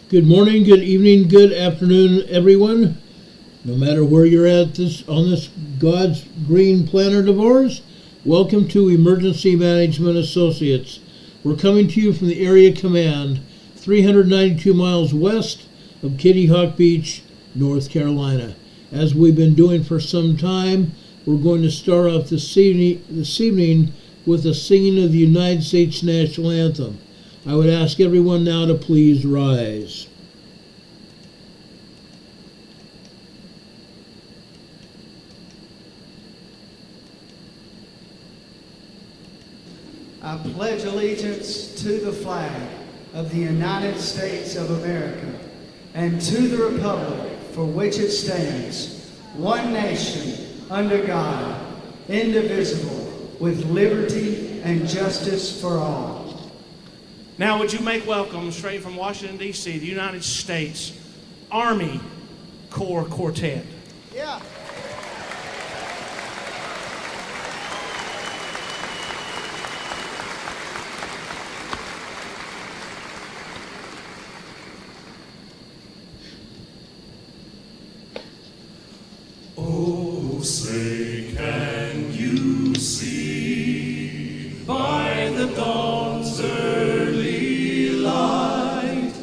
Good morning, good evening, good afternoon, everyone. No matter where you're at on this God's green planet of ours, welcome to Emergency Management Associates. We're coming to you from the Area Command, 392 miles west of Kitty Hawk Beach, North Carolina. As we've been doing for some time, we're going to start off this evening with the singing of the United States National Anthem. I would ask everyone now to please rise. I pledge allegiance to the flag of the United States of America and to the republic for which it stands, one nation, under God, indivisible, with liberty and justice for all. Now would you make welcome, straight from Washington, D.C., the United States Army Corps Quartet. Yeah. Oh, say can you see by the dawn's early light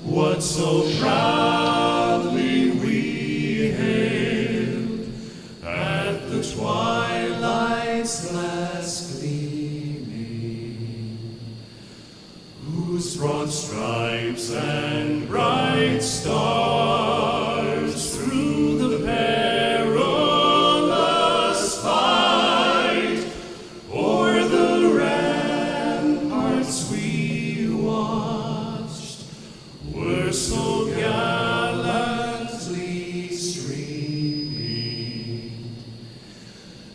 what so proudly we hailed at the twilight's last gleaming, whose broad stripes and bright stars through the perilous fight o'er the ramparts we watched were so gallantly streaming,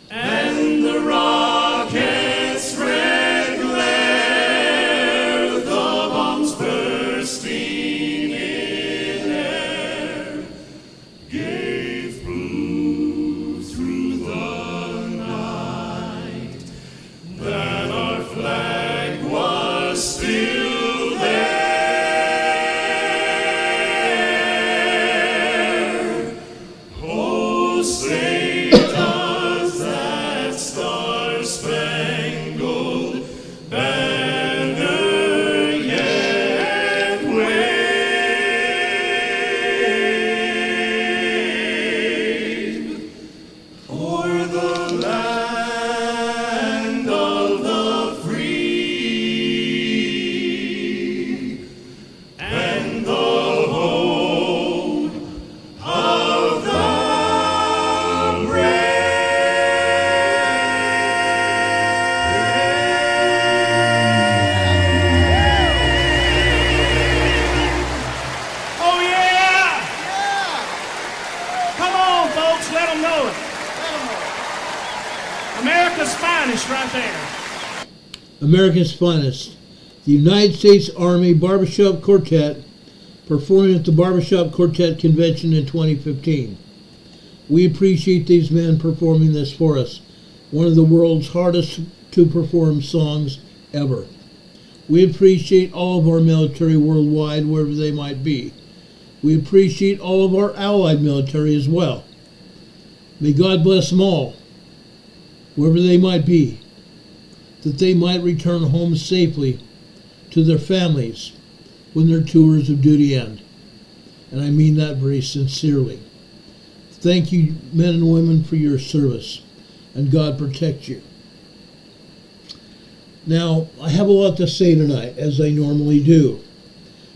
and the rockets' red glare, the bombs bursting in air, gave proof through the night that our flag was still there. Oh, say does that star-spangled banner yet wave o'er the land of the free and the home of the Oh yeah! Come on, folks, let them know it. America's finest right there. America's finest, the United States Army Barbershop Quartet, performing at the Barbershop Quartet Convention in 2015. We appreciate these men performing this for us, one of the world's hardest to perform songs ever. We appreciate all of our military worldwide, wherever they might be. We appreciate all of our allied military as well. May God bless them all, wherever they might be, that they might return home safely to their families when their tours of duty end. And I mean that very sincerely. Thank you, men and women, for your service, and God protect you. Now, I have a lot to say tonight, as I normally do.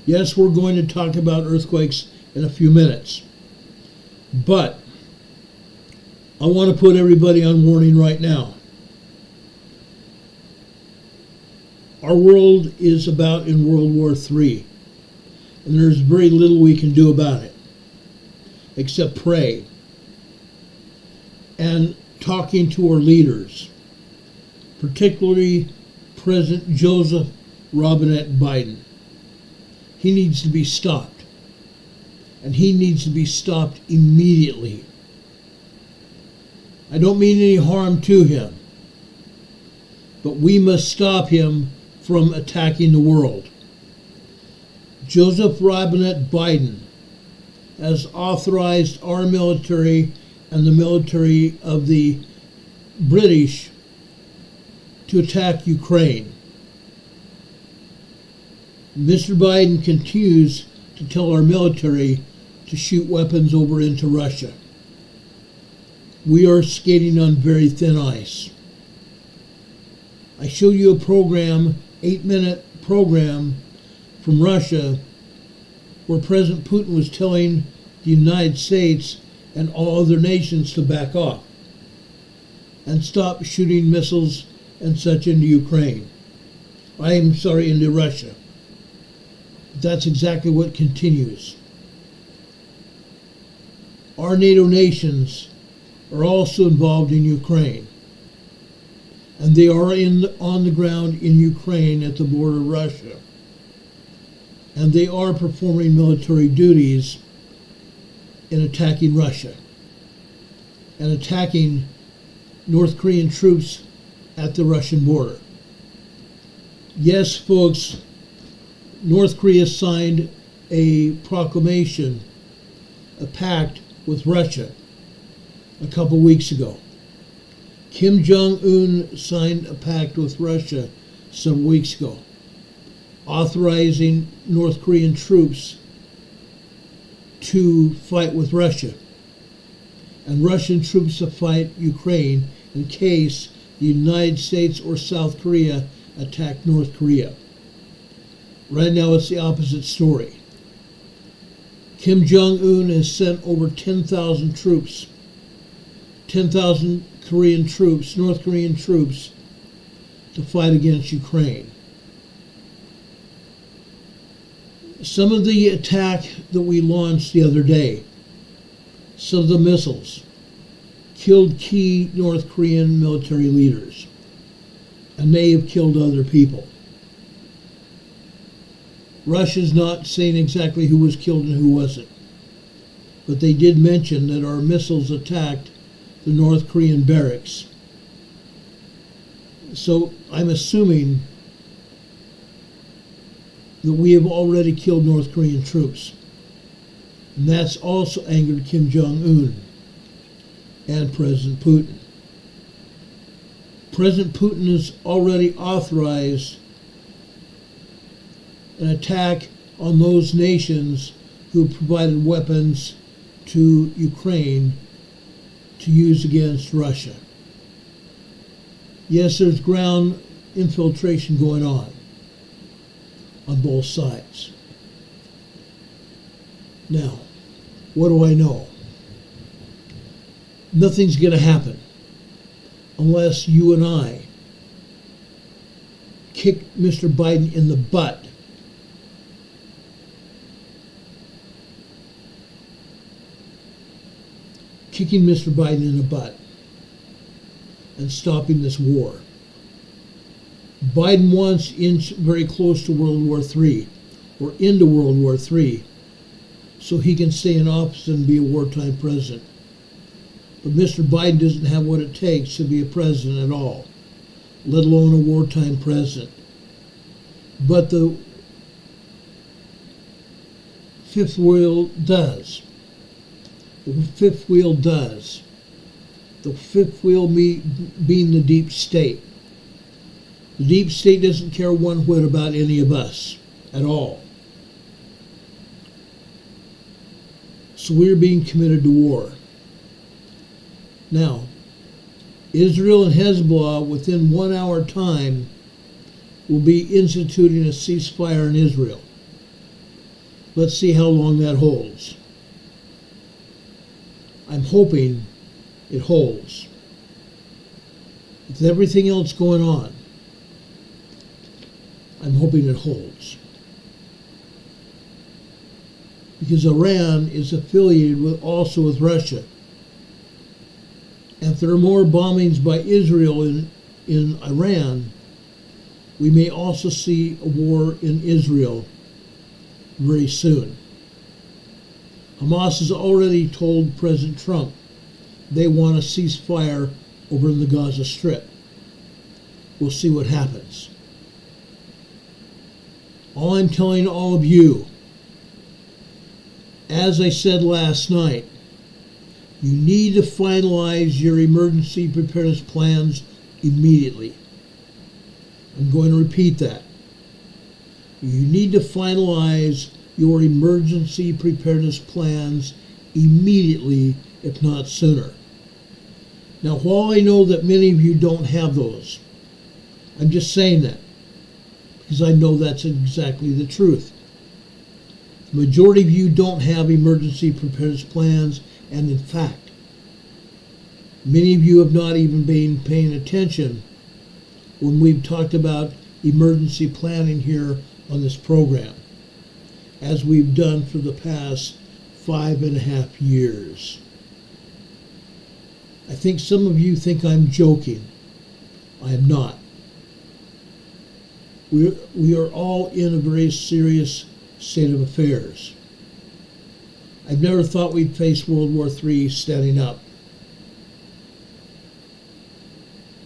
Yes, we're going to talk about earthquakes in a few minutes, but I want to put everybody on warning right now. Our world is about in World War III, and there's very little we can do about it, except pray and talking to our leaders, particularly President Joseph Robinette Biden. He needs to be stopped, and he needs to be stopped immediately. I don't mean any harm to him, but we must stop him from attacking the world. Joseph Robinette Biden has authorized our military and the military of the British to attack Ukraine. Mr. Biden continues to tell our military to shoot weapons over into Russia. We are skating on very thin ice. I showed you a program, 8-minute program from Russia, where President Putin was telling the United States and all other nations to back off and stop shooting missiles and such into Ukraine. Into Russia. That's exactly what continues. Our NATO nations are also involved in Ukraine, and they are on the ground in Ukraine at the border of Russia, and they are performing military duties in attacking Russia and attacking North Korean troops at the Russian border. Yes, folks, North Korea signed a proclamation, a pact with Russia a couple weeks ago. Kim Jong-un signed a pact with Russia some weeks ago, authorizing North Korean troops to fight with Russia and Russian troops to fight Ukraine in case the United States or South Korea attack North Korea. Right now it's the opposite story. Kim Jong-un has sent over 10,000 troops, 10,000 Korean troops, North Korean troops, to fight against Ukraine. Some of the attack that we launched the other day, some of the missiles, killed key North Korean military leaders, and they have killed other people. Russia's not saying exactly who was killed and who wasn't, but they did mention that our missiles attacked the North Korean barracks. So I'm assuming that we have already killed North Korean troops. And that's also angered Kim Jong-un and President Putin. President Putin has already authorized an attack on those nations who provided weapons to Ukraine to use against Russia. Yes, there's ground infiltration going on both sides. Now, what do I know? Nothing's going to happen unless you and I kick Mr. Biden in the butt. Kicking Mr. Biden in the butt and stopping this war. Biden wants inch very close to World War III, or into World War III, so he can stay in office and be a wartime president. But Mr. Biden doesn't have what it takes to be a president at all, let alone a wartime president. But the fifth wheel does. The fifth wheel does. The fifth wheel being the deep state. The deep state doesn't care one whit about any of us at all. So we're being committed to war. Now, Israel and Hezbollah, within 1 hour time, will be instituting a ceasefire in Israel. Let's see how long that holds. I'm hoping it holds. With everything else going on, I'm hoping it holds. Because Iran is affiliated also with Russia. And if there are more bombings by Israel in Iran, we may also see a war in Israel very soon. Hamas has already told President Trump they want a ceasefire over in the Gaza Strip. We'll see what happens. All I'm telling all of you As I said last night, you need to finalize your emergency preparedness plans immediately. I'm going to repeat that. You need to finalize your emergency preparedness plans immediately, if not sooner. Now, while I know that many of you don't have those, I'm just saying that because I know that's exactly the truth. The majority of you don't have emergency preparedness plans, and in fact, many of you have not even been paying attention when we've talked about emergency planning here on this program, as we've done for the past 5.5 years. I think some of you think I'm joking. I am not. We are all in a very serious state of affairs. I've never thought we'd face World War III standing up.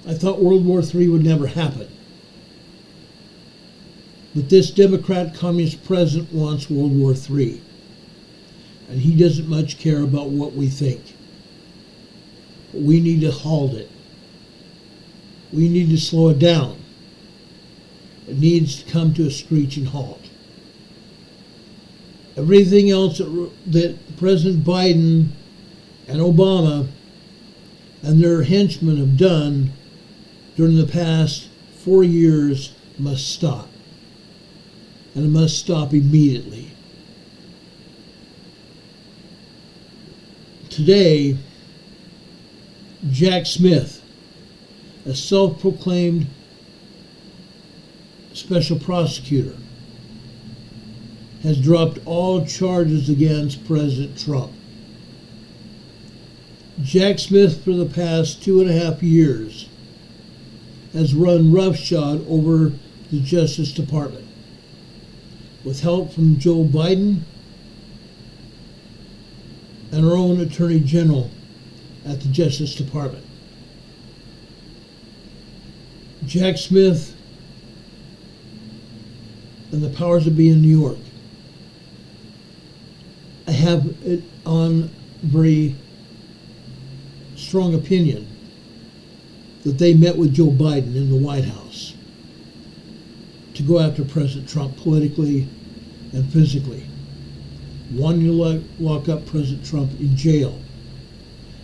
I thought World War III would never happen. But this Democrat Communist president wants World War III. And he doesn't much care about what we think. But we need to halt it. We need to slow it down. It needs to come to a screeching halt. Everything else that President Biden and Obama and their henchmen have done during the past 4 years must stop. And it must stop immediately. Today, Jack Smith, a self-proclaimed special prosecutor, has dropped all charges against President Trump. Jack Smith, for the past 2.5 years, has run roughshod over the Justice Department, with help from Joe Biden and our own Attorney General at the Justice Department. Jack Smith and the powers that be in New York, I have it on very strong opinion that they met with Joe Biden in the White House to go after President Trump politically and physically, wanting to lock up President Trump in jail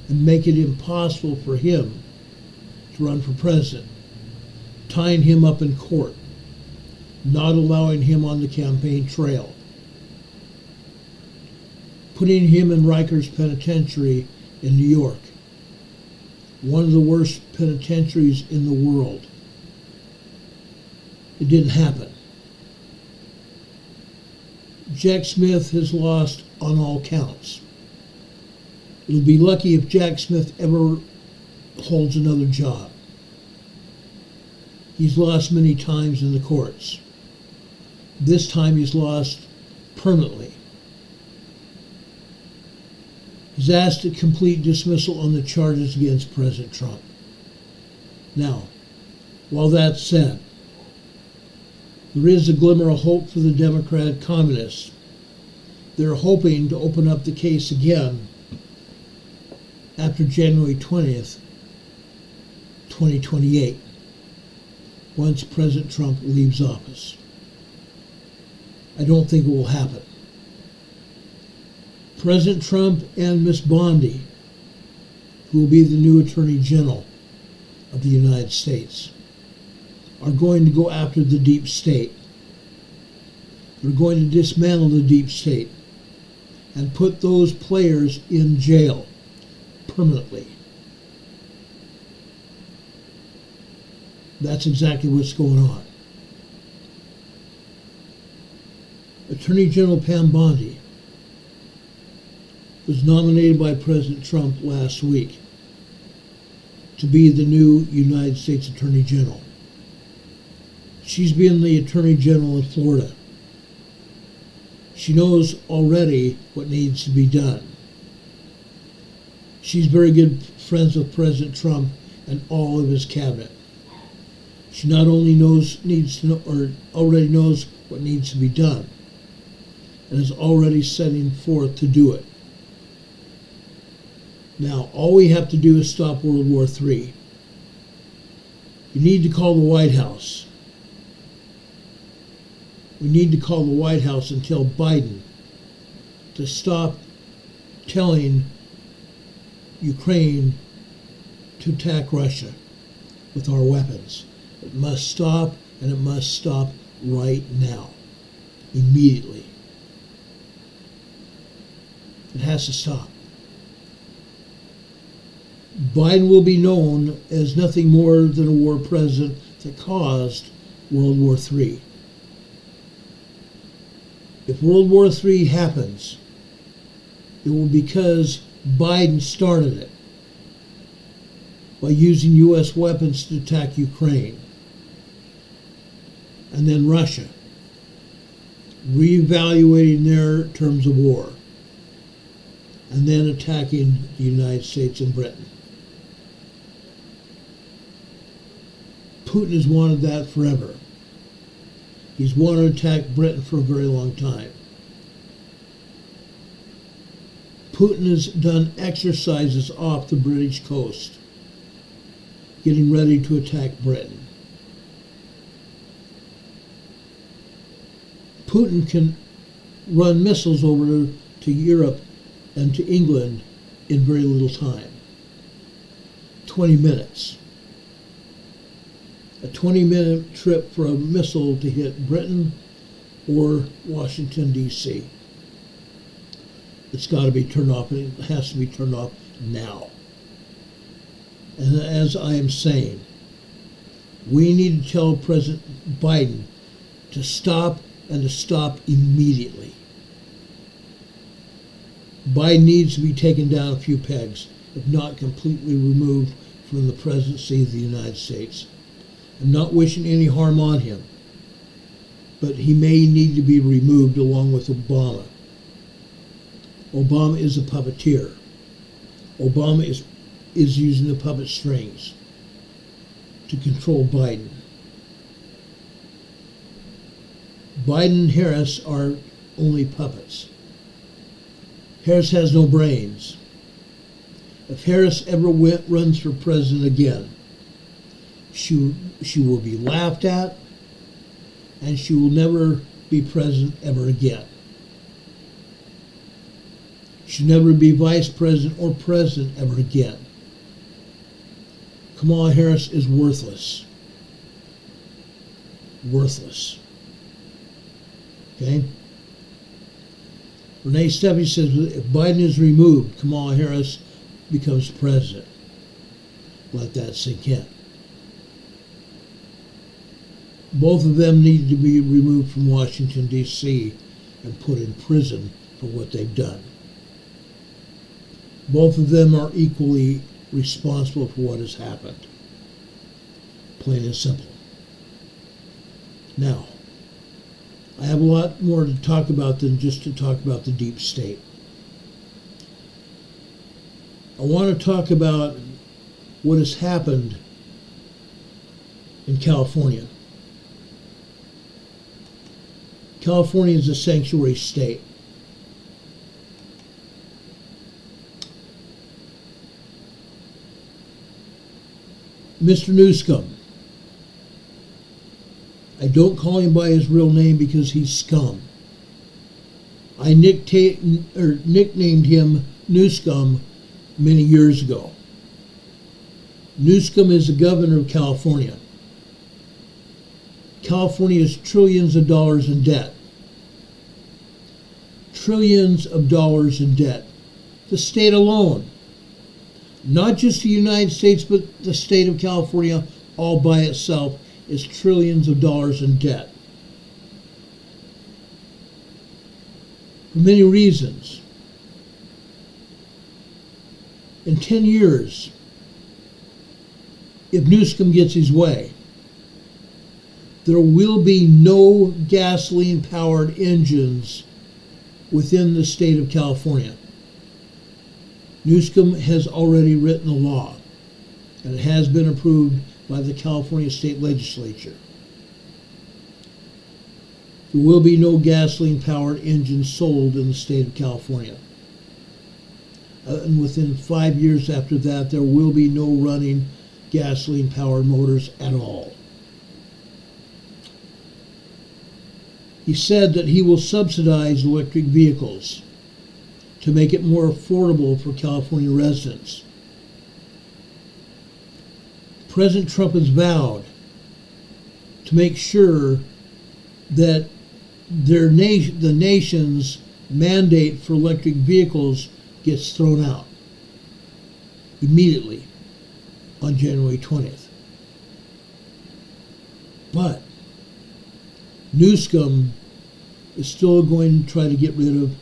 and make it impossible for him to run for president, tying him up in court, not allowing him on the campaign trail, putting him in Rikers Penitentiary in New York, one of the worst penitentiaries in the world. It didn't happen. Jack Smith has lost on all counts. It'll be lucky if Jack Smith ever holds another job. He's lost many times in the courts. This time he's lost permanently. He's asked a complete dismissal on the charges against President Trump. Now, while that's said, there is a glimmer of hope for the Democratic Communists. They're hoping to open up the case again after January 20th, 2028, once President Trump leaves office. I don't think it will happen. President Trump and Miss Bondi, who will be the new Attorney General of the United States, are going to go after the deep state. They're going to dismantle the deep state and put those players in jail permanently. That's exactly what's going on. Attorney General Pam Bondi was nominated by President Trump last week to be the new United States Attorney General. She's been the Attorney General in Florida. She knows already what needs to be done. She's very good friends with President Trump and all of his cabinet. She not only already knows what needs to be done, and is already setting forth to do it. Now, all we have to do is stop World War III. You need to call the White House. We need to call the White House and tell Biden to stop telling Ukraine to attack Russia with our weapons. It must stop, and it must stop right now, immediately. It has to stop. Biden will be known as nothing more than a war president that caused World War III. If World War III happens, it will be because Biden started it by using U.S. weapons to attack Ukraine, and then Russia, reevaluating their terms of war, and then attacking the United States and Britain. Putin has wanted that forever. He's wanted to attack Britain for a very long time. Putin has done exercises off the British coast, getting ready to attack Britain. Putin can run missiles over to Europe and to England in very little time. 20 minutes. A 20-minute trip for a missile to hit Britain or Washington, D.C. It's got to be turned off, and it has to be turned off now. And as I am saying, we need to tell President Biden to stop, and to stop immediately. Biden needs to be taken down a few pegs, if not completely removed from the presidency of the United States. I'm not wishing any harm on him, but he may need to be removed along with Obama. Obama is a puppeteer. Obama is using the puppet strings to control Biden. Biden and Harris are only puppets. Harris has no brains. If Harris ever runs for president again, she will be laughed at, and she will never be president ever again. She'll never be vice president or president ever again. Kamala Harris is worthless. Worthless. Okay? Renee Steffi says if Biden is removed, Kamala Harris becomes president. Let that sink in. Both of them need to be removed from Washington, D.C. and put in prison for what they've done. Both of them are equally responsible for what has happened. Plain and simple. Now, I have a lot more to talk about than just to talk about the deep state. I want to talk about what has happened in California. California is a sanctuary state. Mr. Newscomb. I don't call him by his real name because he's scum. I nicknamed him Newscomb many years ago. Newscomb is the governor of California. California is trillions of dollars in debt. Trillions of dollars in debt. The state alone. Not just the United States, but the state of California all by itself is trillions of dollars in debt. For many reasons. In 10 years, if Newscomb gets his way, there will be no gasoline-powered engines within the state of California. Newscomb has already written a law, and it has been approved by the California State Legislature. There will be no gasoline-powered engines sold in the state of California. And within 5 years after that, there will be no running gasoline-powered motors at all. He said that he will subsidize electric vehicles to make it more affordable for California residents. President Trump has vowed to make sure that the nation's mandate for electric vehicles gets thrown out immediately on January 20th. But Newsom is still going to try to get rid of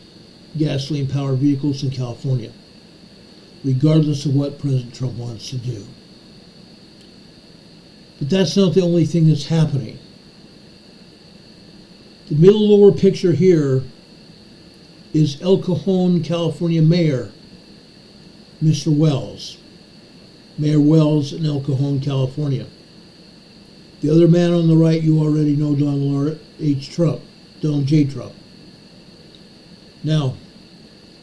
gasoline-powered vehicles in California, regardless of what President Trump wants to do. But that's not the only thing that's happening. The middle lower picture here is El Cajon, California Mayor, Mr. Wells. Mayor Wells in El Cajon, California. The other man on the right, you already know, Donald J. Trump. Now,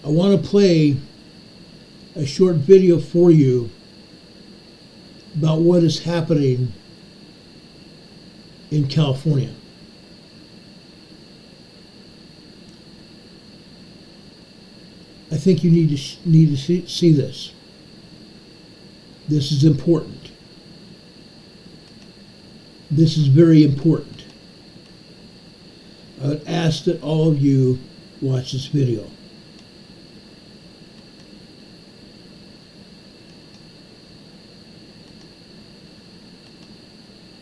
I want to play a short video for you about what is happening in California. I think you need to see this. This is important. This is very important. I would ask that all of you watch this video.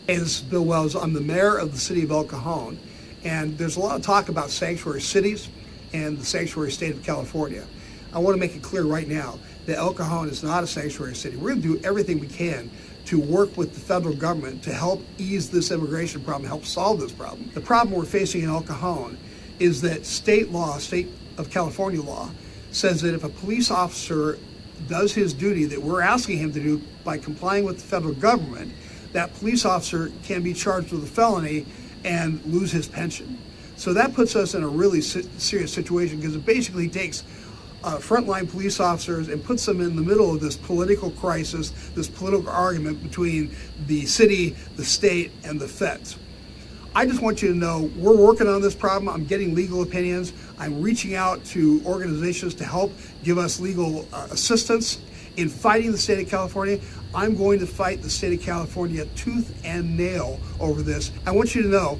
Hey, this is Bill Wells. I'm the mayor of the city of El Cajon, and there's a lot of talk about sanctuary cities and the sanctuary state of California. I want to make it clear right now that El Cajon is not a sanctuary city. We're going to do everything we can to work with the federal government to help ease this immigration problem, help solve this problem. The problem we're facing in El Cajon is that state law, state of California law, says that if a police officer does his duty that we're asking him to do by complying with the federal government, that police officer can be charged with a felony and lose his pension. So that puts us in a really serious situation, because it basically takes frontline police officers and puts them in the middle of this political crisis, this political argument between the city, the state, and the feds. I just want you to know we're working on this problem. I'm getting legal opinions. I'm reaching out to organizations to help give us legal assistance in fighting the state of California. I'm going to fight the state of California tooth and nail over this. I want you to know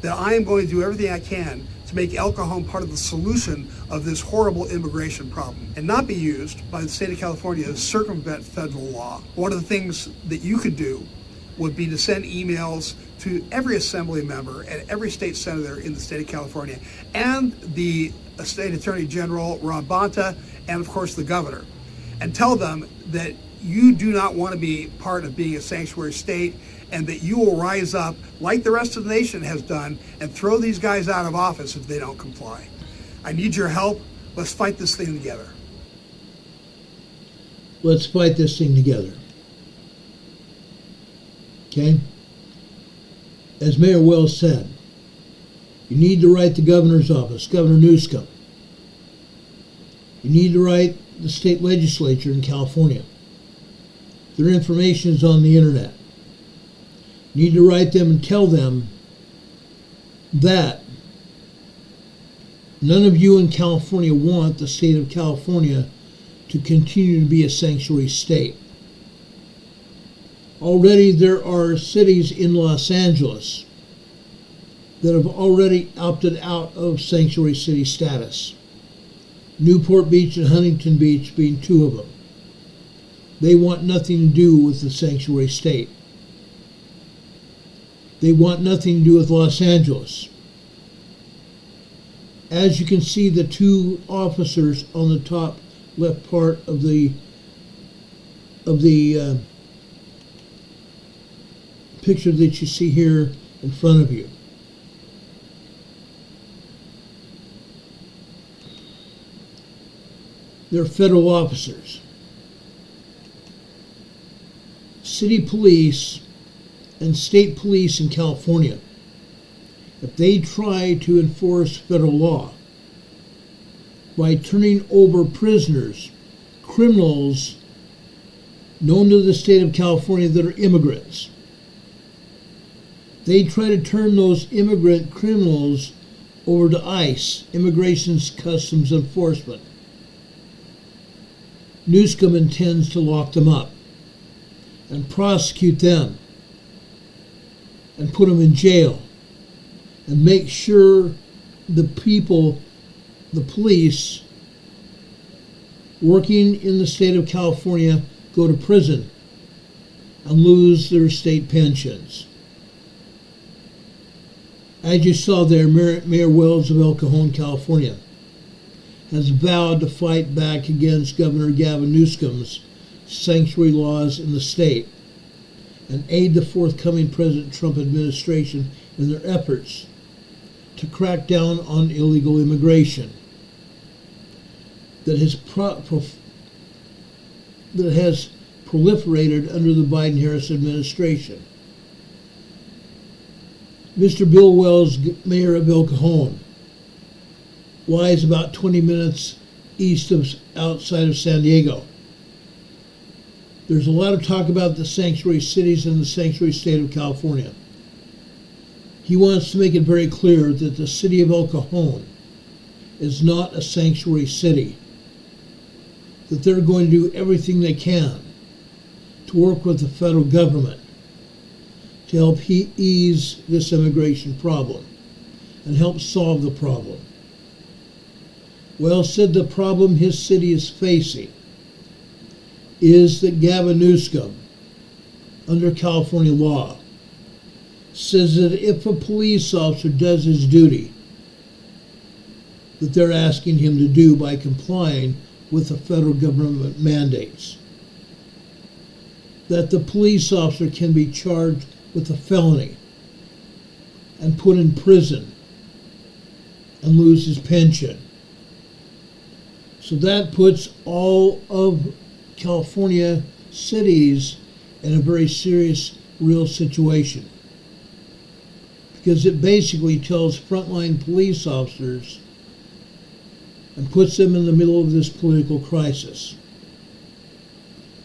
that I am going to do everything I can to make El Cajon part of the solution of this horrible immigration problem and not be used by the state of California to circumvent federal law. One of the things that you could do would be to send emails to every assembly member and every state senator in the state of California and the state attorney general, Rob Bonta, and of course the governor, and tell them that you do not want to be part of being a sanctuary state, and that you will rise up like the rest of the nation has done and throw these guys out of office if they don't comply. I need your help. Let's fight this thing together. Let's fight this thing together. Okay? As Mayor Wells said, you need to write the governor's office, Governor Newsom. You need to write the state legislature in California. Their information is on the internet. You need to write them and tell them that none of you in California want the state of California to continue to be a sanctuary state. Already there are cities in Los Angeles that have already opted out of sanctuary city status. Newport Beach and Huntington Beach being two of them. They want nothing to do with the sanctuary state. They want nothing to do with Los Angeles. As you can see, the two officers on the top left part of the picture that you see here in front of you. They're federal officers. City police and state police in California if they try to enforce federal law by turning over prisoners, criminals known to the state of California that are immigrants. They try to turn those immigrant criminals over to ICE, Immigration Customs Enforcement. Newsom intends to lock them up and prosecute them and put them in jail and make sure the people, the police working in the state of California, go to prison and lose their state pensions. As you saw there, Mayor Wells of El Cajon, California, has vowed to fight back against Governor Gavin Newsom's sanctuary laws in the state and aid the forthcoming President Trump administration in their efforts to crack down on illegal immigration that has proliferated under the Biden-Harris administration. Mr. Bill Wells, mayor of El Cajon, lies about 20 minutes outside of San Diego. There's a lot of talk about the sanctuary cities and the sanctuary state of California. He wants to make it very clear that the city of El Cajon is not a sanctuary city, that they're going to do everything they can to work with the federal government to help ease this immigration problem and help solve the problem. Wells said the problem his city is facing is that Gavin Newsom, under California law, says that if a police officer does his duty that they're asking him to do by complying with the federal government mandates, that the police officer can be charged with a felony and put in prison and lose his pension. So that puts all of California cities in a very serious, real situation, because it basically tells frontline police officers and puts them in the middle of this political crisis,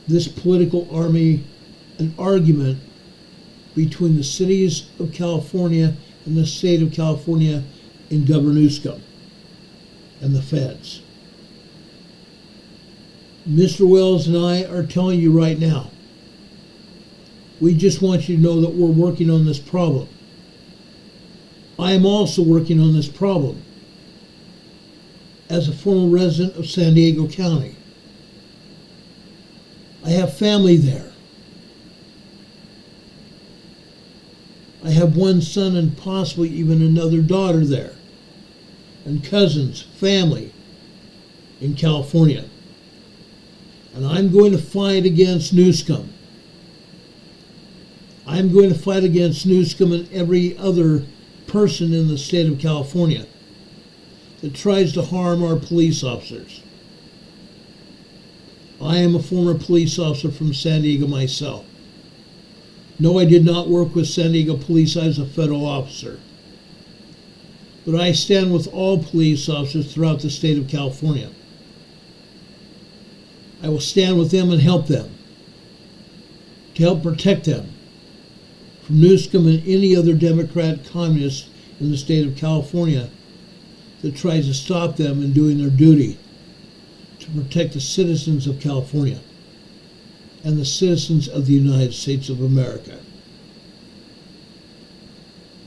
this political army, an argument between the cities of California and the state of California in Governor Newsom and the feds. Mr. Wells and I are telling you right now, we just want you to know that we're working on this problem. I am also working on this problem as a former resident of San Diego County. I have family there. I have one son and possibly even another daughter there, and cousins, family in California. And I'm going to fight against Newsom. I'm going to fight against Newsom and every other person in the state of California that tries to harm our police officers. I am a former police officer from San Diego myself. No, I did not work with San Diego police. I was a federal officer. But I stand with all police officers throughout the state of California. I will stand with them and help them, to help protect them from Newsom and any other Democrat communist in the state of California that tries to stop them in doing their duty to protect the citizens of California and the citizens of the United States of America.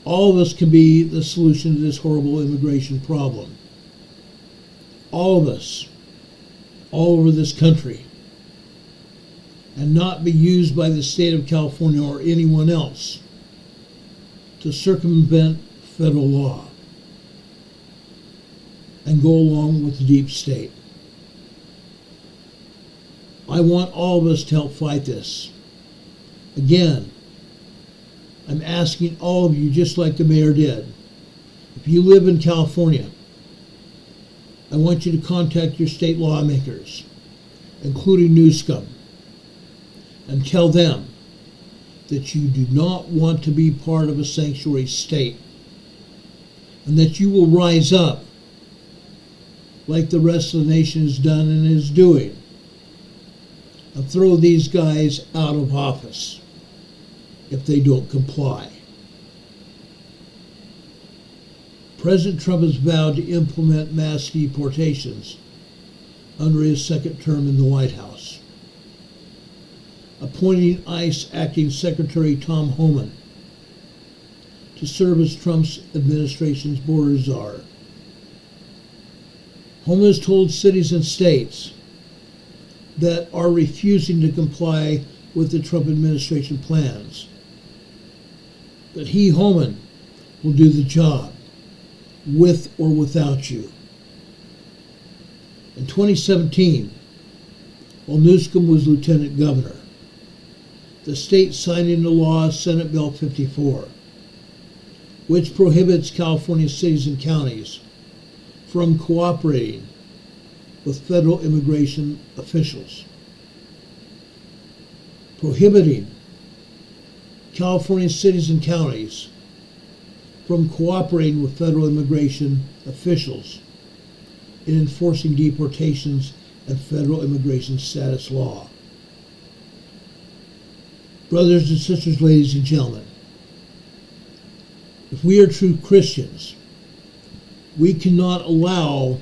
All of us can be the solution to this horrible immigration problem. All of us, all over this country, and not be used by the state of California or anyone else to circumvent federal law and go along with the deep state. I want all of us to help fight this. Again, I'm asking all of you, just like the mayor did, if you live in California, I want you to contact your state lawmakers, including Newsom, and tell them that you do not want to be part of a sanctuary state, and that you will rise up like the rest of the nation has done and is doing, and throw these guys out of office if they don't comply. President Trump has vowed to implement mass deportations under his second term in the White House, appointing ICE Acting Secretary Tom Homan to serve as Trump's administration's border czar. Homan has told cities and states that are refusing to comply with the Trump administration plans that he, Homan, will do the job, with or without you. In 2017, while Newsom was lieutenant governor, the state signed into law Senate Bill 54, which prohibits California cities and counties from cooperating with federal immigration officials. Prohibiting California cities and counties from cooperating with federal immigration officials in enforcing deportations and federal immigration status law. Brothers and sisters, ladies and gentlemen, if we are true Christians, we cannot allow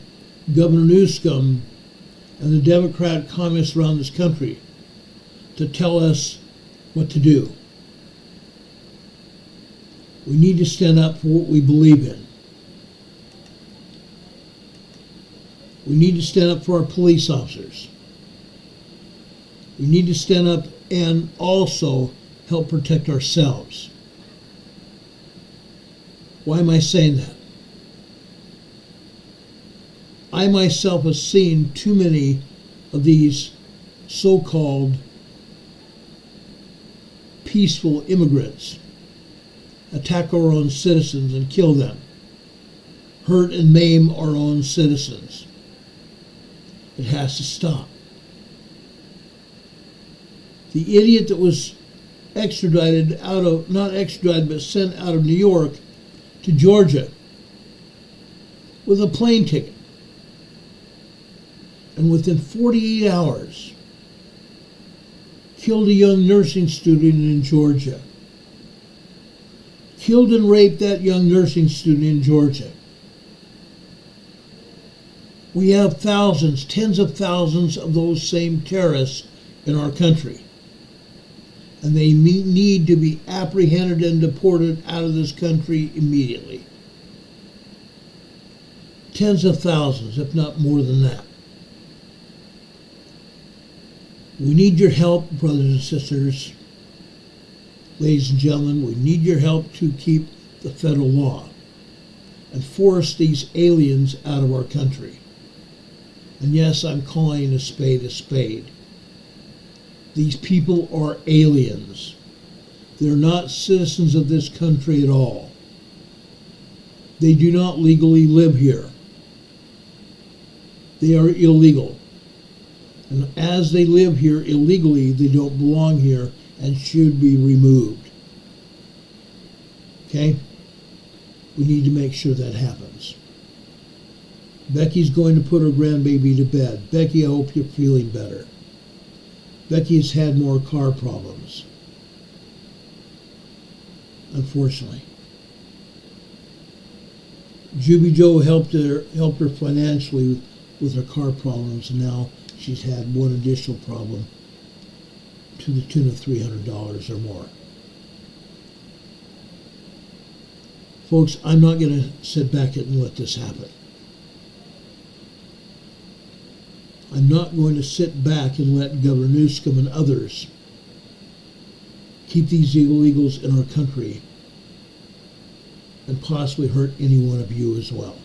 Governor Newsom and the Democrat communists around this country to tell us what to do. We need to stand up for what we believe in. We need to stand up for our police officers. We need to stand up and also help protect ourselves. Why am I saying that? I myself have seen too many of these so-called peaceful immigrants attack our own citizens and kill them, hurt and maim our own citizens. It has to stop. The idiot that was extradited out of, not extradited, but sent out of New York to Georgia with a plane ticket, and within 48 hours killed a young nursing student in Georgia. Killed and raped that young nursing student in Georgia. We have thousands, tens of thousands of those same terrorists in our country. And they need to be apprehended and deported out of this country immediately. Tens of thousands, if not more than that. We need your help, brothers and sisters. Ladies and gentlemen, we need your help to keep the federal law and force these aliens out of our country. And yes, I'm calling a spade a spade. These people are aliens. They're not citizens of this country at all. They do not legally live here. They are illegal. And as they live here illegally, they don't belong here and should be removed. Okay? We need to make sure that happens. Becky's going to put her grandbaby to bed. Becky, I hope you're feeling better. Becky has had more car problems, unfortunately. Juby Joe helped her financially with her car problems, and now she's had one additional problem to the tune of $300 or more. Folks, I'm not going to sit back and let this happen. I'm not going to sit back and let Governor Newsom and others keep these illegals in our country and possibly hurt any one of you as well.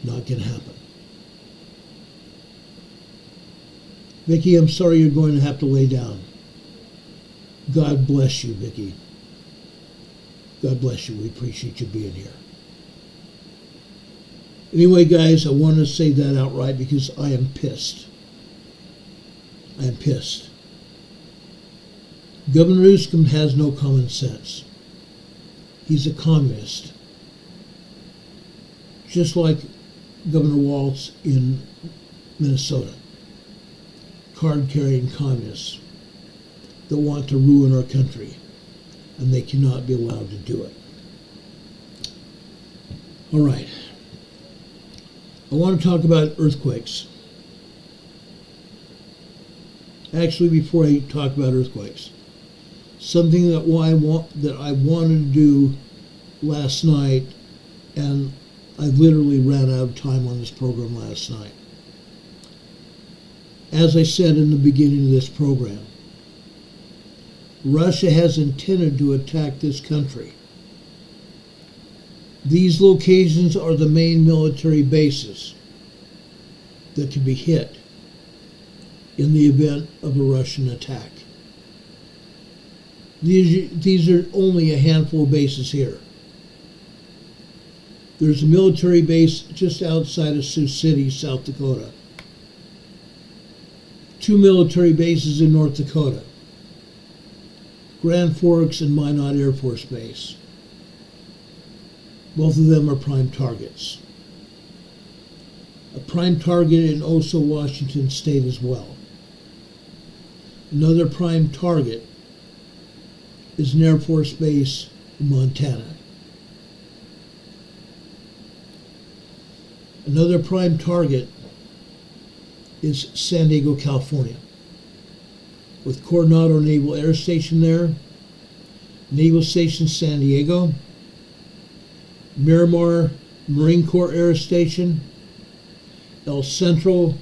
Not going to happen. Vicki, I'm sorry you're going to have to lay down. God bless you, Vicki. God bless you. We appreciate you being here. Anyway, guys, I wanted to say that outright because I am pissed. I am pissed. Governor Newsom has no common sense. He's a communist. just like Governor Walz in Minnesota. Card-carrying communists that want to ruin our country, and they cannot be allowed to do it. All right. I want to talk about earthquakes. Actually, before I talk about earthquakes, something that I wanted to do last night, and I literally ran out of time on this program last night. As I said in the beginning of this program, Russia has intended to attack this country. These locations are the main military bases that could be hit in the event of a Russian attack. These are only a handful of bases here. There's a military base just outside of Sioux City, South Dakota. 2 military bases in North Dakota. Grand Forks and Minot Air Force Base. Both of them are prime targets. A prime target in Oso, Washington State as well. Another prime target is an Air Force Base in Montana. Another prime target is San Diego, California, with Coronado Naval Air Station there, Naval Station San Diego, Miramar Marine Corps Air Station, El Centro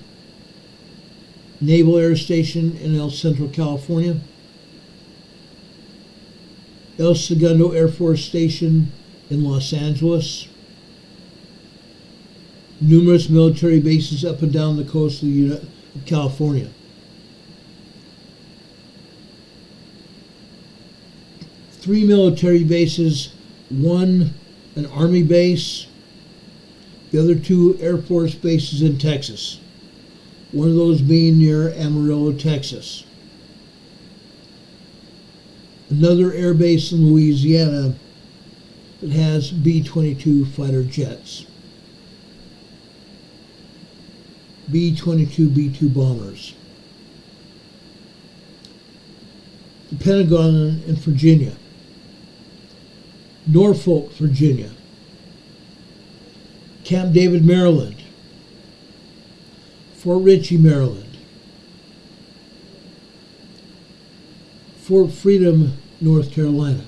Naval Air Station in El Centro, California, El Segundo Air Force Station in Los Angeles, numerous military bases up and down the coast of California. Three military bases, one an Army base, the other 2 Air Force bases in Texas, one of those being near Amarillo, Texas. Another air base in Louisiana that has B-22 fighter jets. B-22 B-2 bombers. The Pentagon in Virginia. Norfolk, Virginia. Camp David, Maryland. Fort Ritchie, Maryland. Fort Freedom, North Carolina.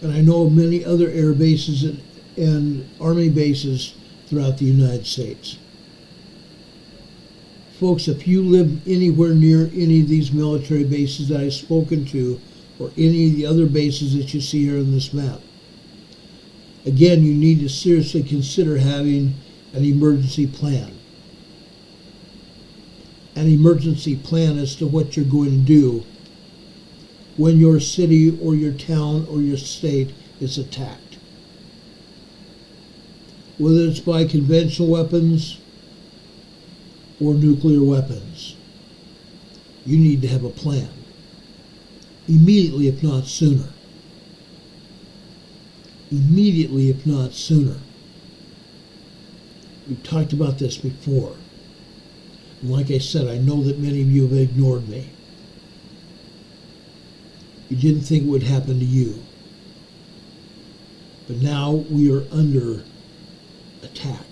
And I know of many other air bases and Army bases throughout the United States. Folks, if you live anywhere near any of these military bases that I've spoken to, or any of the other bases that you see here on this map, again, you need to seriously consider having an emergency plan. An emergency plan as to what you're going to do when your city or your town or your state is attacked. Whether it's by conventional weapons or nuclear weapons, you need to have a plan. Immediately, if not sooner. Immediately, if not sooner. We've talked about this before. And like I said, I know that many of you have ignored me. You didn't think it would happen to you. But now we are under attack.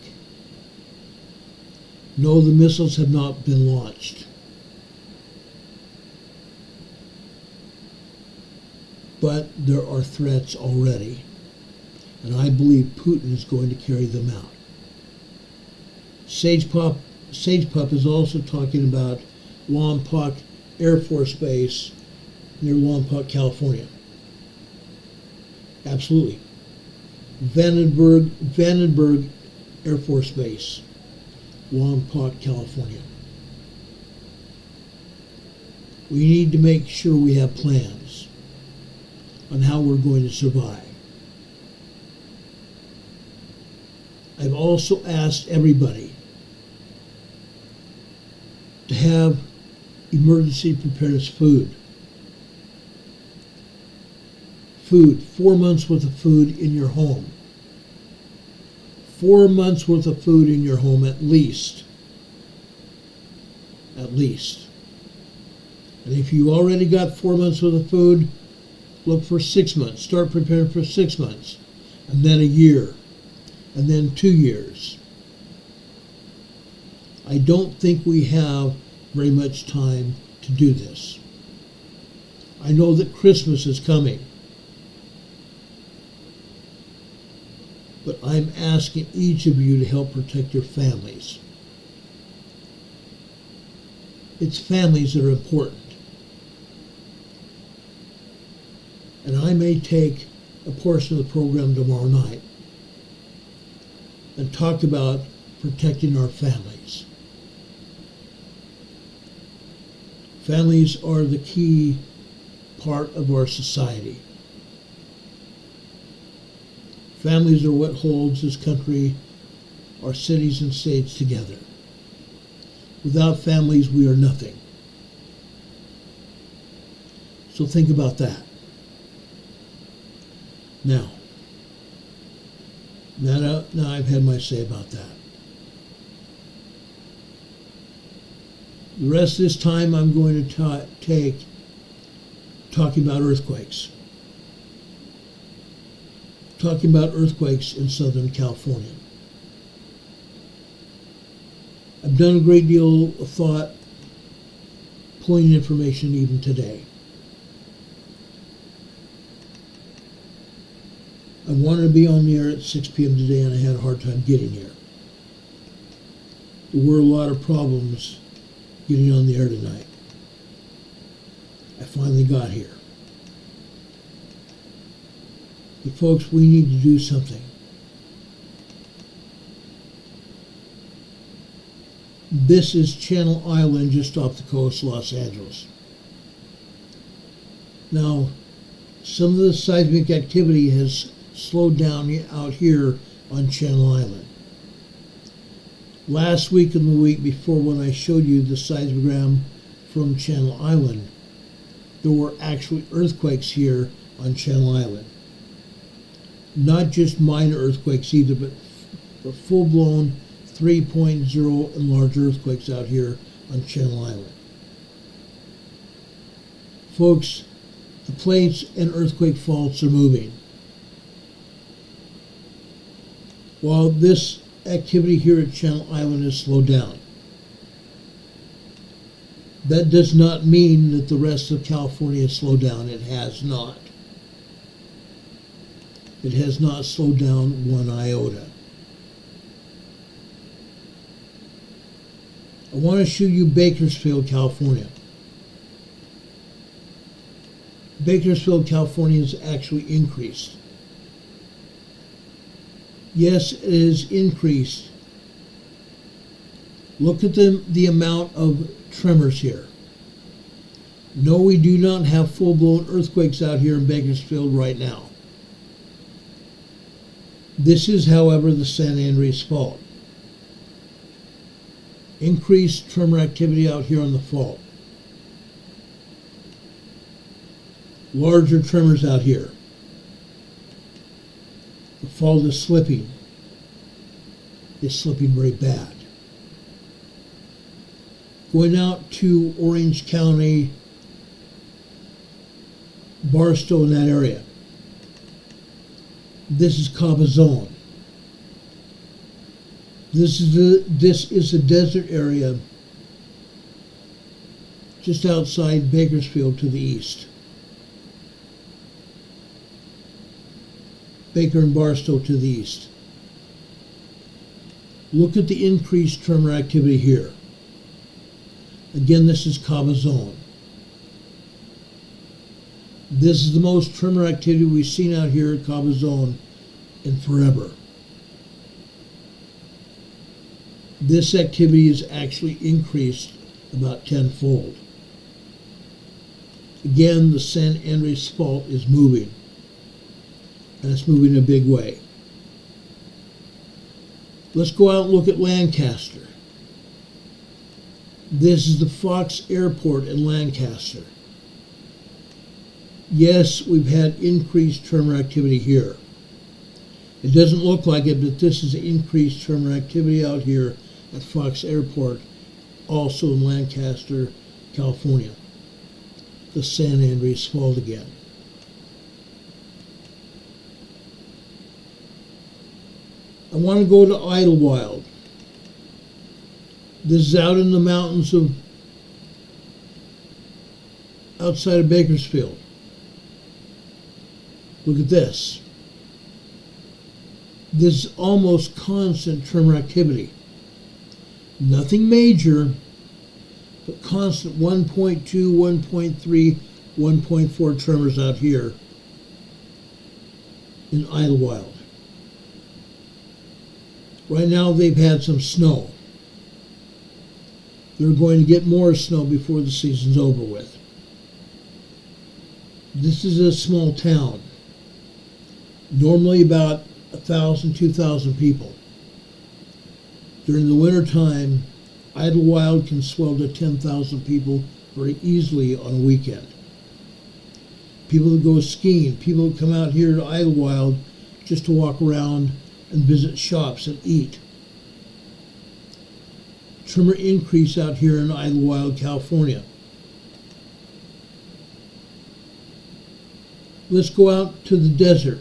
No, the missiles have not been launched. But there are threats already. And I believe Putin is going to carry them out. Sagepup is also talking about Lompoc Air Force Base near Lompoc, California. Absolutely. Vandenberg Air Force Base, Lompoc, California. We need to make sure we have plans on how we're going to survive. I've also asked everybody to have emergency preparedness food. food, 4 months worth of food in your home. 4 months worth of food in your home at least. At least. And if you already got 4 months worth of food, look for 6 months. Start preparing for 6 months. And then a year. And then 2 years. I don't think we have very much time to do this. I know that Christmas is coming. But I'm asking each of you to help protect your families. It's families that are important. And I may take a portion of the program tomorrow night and talk about protecting our families. Families are the key part of our society. Families are what holds this country, our cities and states together. Without families, we are nothing. So think about that. Now I've had my say about that. The rest of this time I'm going to take talking about earthquakes. Talking about earthquakes in Southern California. I've done a great deal of thought pulling information even today. I wanted to be on the air at 6 p.m. today, and I had a hard time getting here. There were a lot of problems getting on the air tonight. I finally got here. But folks, we need to do something. This is Channel Island just off the coast of Los Angeles. Now, some of the seismic activity has slowed down out here on Channel Island. Last week and the week before, when I showed you the seismogram from Channel Island, there were actually earthquakes here on Channel Island. Not just minor earthquakes either, but full-blown 3.0 and large earthquakes out here on Channel Island. Folks, the plates and earthquake faults are moving. While this activity here at Channel Island has slowed down, that does not mean that the rest of California has slowed down. It has not. It has not slowed down one iota. I want to show you Bakersfield, California. Bakersfield, California has actually increased. Yes, it is increased. Look at the amount of tremors here. No, we do not have full-blown earthquakes out here in Bakersfield right now. This is, however, the San Andreas Fault. Increased tremor activity out here on the fault. Larger tremors out here. The fault is slipping. It's slipping very bad. Going out to Orange County, Barstow, in that area. This is Cabazon. This is a desert area just outside Bakersfield to the east. Baker and Barstow to the east. Look at the increased tremor activity here. Again, this is Cabazon. This is the most tremor activity we've seen out here at Cabazon in forever. This activity is actually increased about tenfold. Again, the San Andreas Fault is moving, and it's moving in a big way. Let's go out and look at Lancaster. This is the Fox Airport in Lancaster. Yes, we've had increased tremor activity here. It doesn't look like it, but this is increased tremor activity out here at Fox Airport, also in Lancaster, California. The San Andreas Fault again. I want to go to Idlewild. This is out in the mountains outside of Bakersfield. Look at this. This is almost constant tremor activity. Nothing major, but constant 1.2, 1.3, 1.4 tremors out here in Idlewild. Right now they've had some snow. They're going to get more snow before the season's over with. This is a small town. Normally about 1,000, 2,000 people. During the wintertime, Idlewild can swell to 10,000 people very easily on a weekend. People that go skiing, people that come out here to Idlewild just to walk around and visit shops and eat. Tremor increase out here in Idlewild, California. Let's go out to the desert.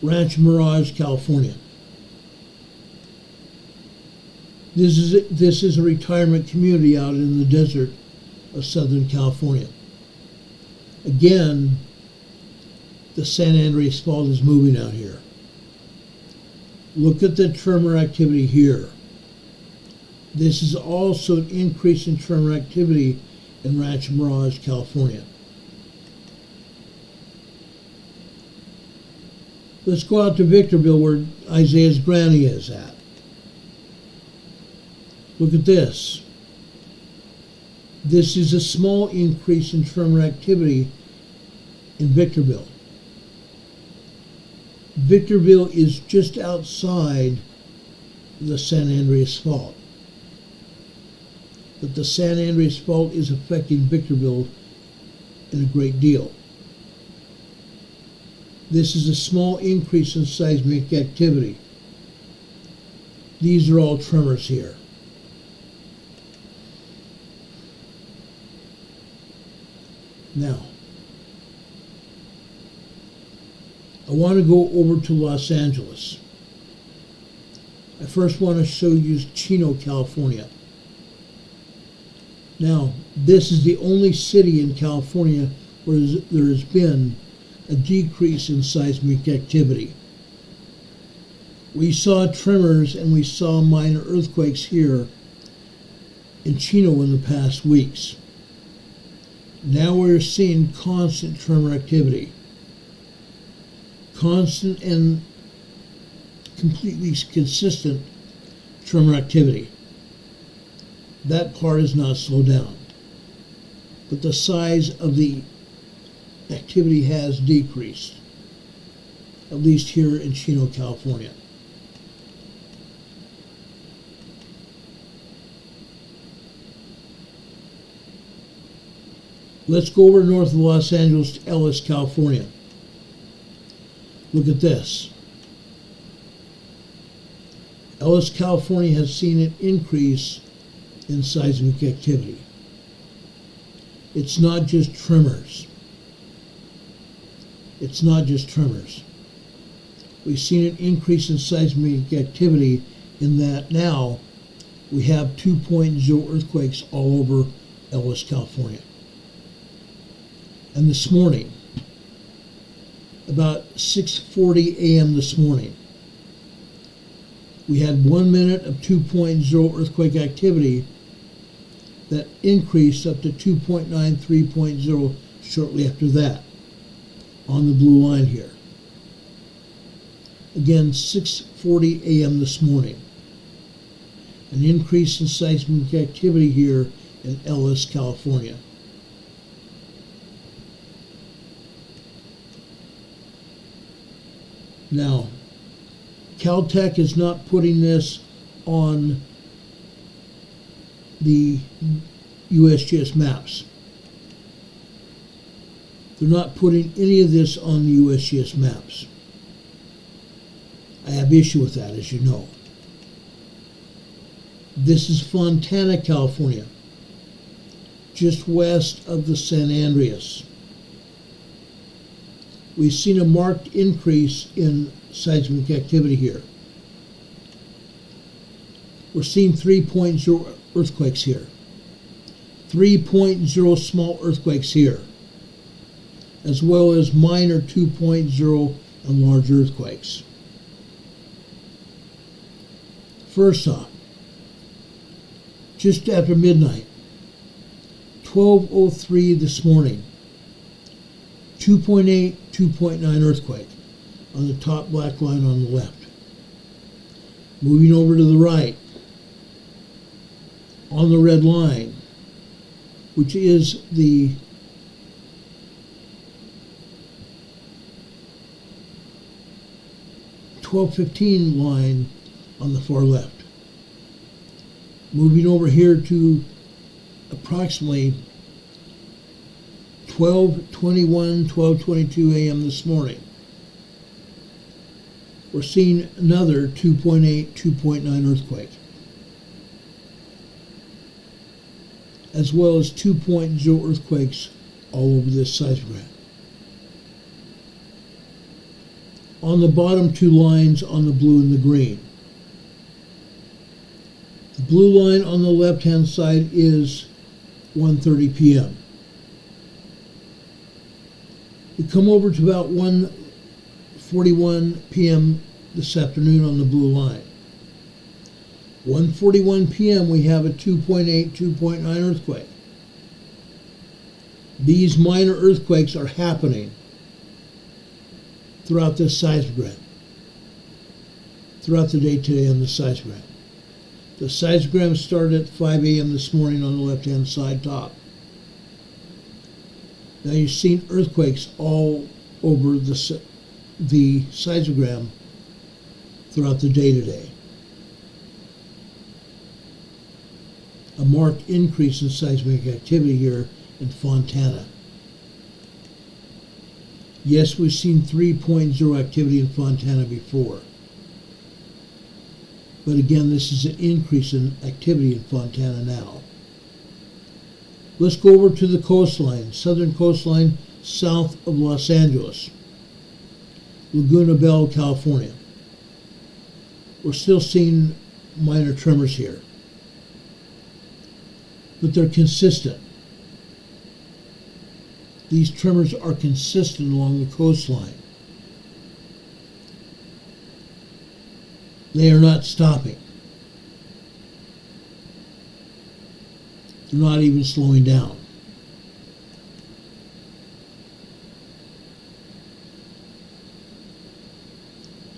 Rancho Mirage, California. This is a retirement community out in the desert of Southern California. Again, the San Andreas Fault is moving out here. Look at the tremor activity here. This is also an increase in tremor activity in Rancho Mirage, California. Let's go out to Victorville where Isaiah's granny is at. Look at this. This is a small increase in tremor activity in Victorville. Victorville is just outside the San Andreas Fault. But the San Andreas Fault is affecting Victorville in a great deal. This is a small increase in seismic activity. These are all tremors here. Now, I want to go over to Los Angeles. I first want to show you Chino, California. Now, this is the only city in California where there has been a decrease in seismic activity. We saw tremors and we saw minor earthquakes here in Chino in the past weeks. Now we're seeing constant tremor activity. Constant and completely consistent tremor activity. That part has not slowed down. But the size of the activity has decreased, at least here in Chino, California. Let's go over north of Los Angeles to Ellis, California. Look at this. Ellis, California has seen an increase in seismic activity. It's not just tremors. It's not just tremors. We've seen an increase in seismic activity in that now we have 2.0 earthquakes all over Ellis, California. And this morning, about 6:40 a.m. this morning, we had 1 minute of 2.0 earthquake activity that increased up to 2.9, 3.0 shortly after that on the blue line here. Again, 6:40 a.m. this morning. An increase in seismic activity here in Ellis, California. Now, Caltech is not putting this on the USGS maps. They're not putting any of this on the USGS maps. I have issue with that, as you know. This is Fontana, California, just west of the San Andreas. We've seen a marked increase in seismic activity here. We're seeing 3.0 earthquakes here. 3.0 small earthquakes here, as well as minor 2.0 and large earthquakes. First off, just after midnight, 12:03 this morning, 2.8, 2.9 earthquake on the top black line on the left. Moving over to the right, on the red line, which is the (12:15) line on the far left. Moving over here to approximately 12:21, 12:22 a.m. this morning. We're seeing another 2.8, 2.9 earthquake, as well as 2.0 earthquakes all over this seismogram. On the bottom two lines on the blue and the green. The blue line on the left-hand side is 1:30 p.m. We come over to about 1:41 p.m. this afternoon on the blue line. 1:41 p.m. we have a 2.8, 2.9 earthquake. These minor earthquakes are happening throughout this seismogram, throughout the day today on the seismogram. The seismogram started at 5 a.m. this morning on the left-hand side top. Now you've seen earthquakes all over the seismogram throughout the day today. A marked increase in seismic activity here in Fontana. Yes, we've seen 3.0 activity in Fontana before. But again, this is an increase in activity in Fontana now. Let's go over to the coastline, southern coastline, south of Los Angeles, Laguna Bell, California. We're still seeing minor tremors here, but they're consistent. These tremors are consistent along the coastline. They are not stopping. They're not even slowing down.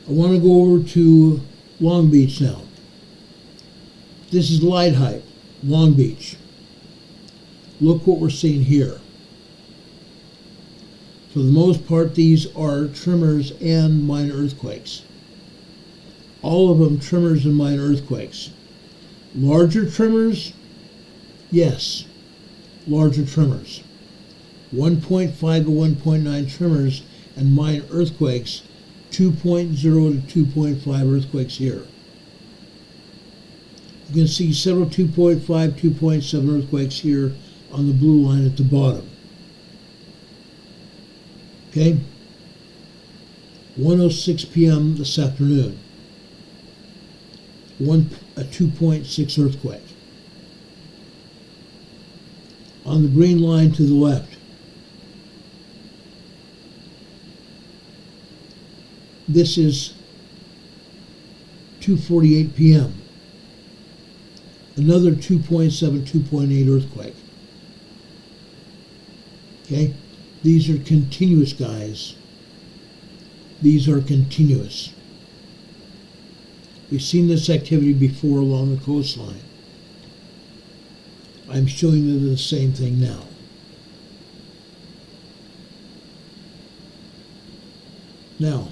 I want to go over to Long Beach now. This is Light Hype, Long Beach. Look what we're seeing here. For the most part, these are tremors and minor earthquakes. All of them tremors and minor earthquakes. Larger tremors? Yes, larger tremors. 1.5 to 1.9 tremors and minor earthquakes, 2.0 to 2.5 earthquakes here. You can see several 2.5, 2.7 earthquakes here on the blue line at the bottom. Okay? 1:06 p.m. this afternoon. A 2.6 earthquake. On the green line to the left. This is 2:48 p.m. Another 2.7, 2.8 earthquake. Okay? These are continuous, guys. These are continuous. We've seen this activity before along the coastline. I'm showing you the same thing now. Now,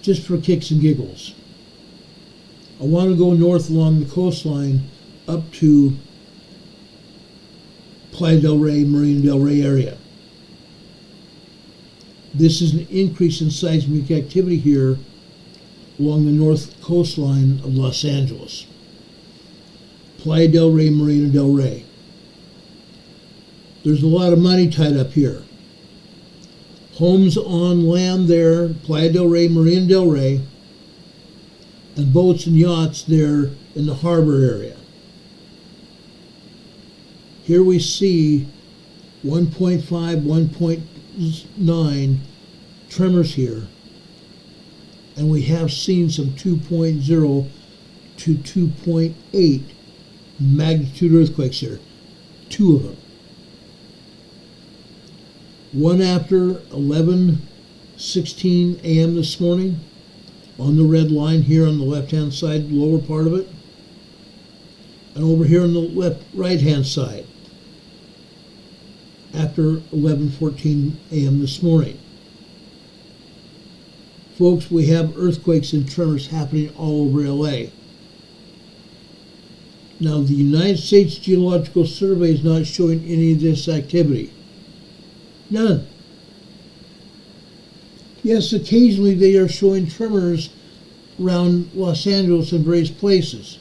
just for kicks and giggles, I want to go north along the coastline up to Playa del Rey, Marina del Rey area. This is an increase in seismic activity here along the north coastline of Los Angeles. Playa del Rey, Marina del Rey. There's a lot of money tied up here. Homes on land there, Playa del Rey, Marina del Rey, and boats and yachts there in the harbor area. Here we see 1.5, 1.9 tremors here, and we have seen some 2.0 to 2.8 magnitude earthquakes here, 2 of them. One after 11:16 a.m. this morning on the red line here on the left-hand side, lower part of it, and over here on the right-hand side after 11:14 a.m. this morning. Folks, we have earthquakes and tremors happening all over LA. Now, the United States Geological Survey is not showing any of this activity. None. Yes, occasionally they are showing tremors around Los Angeles and various places.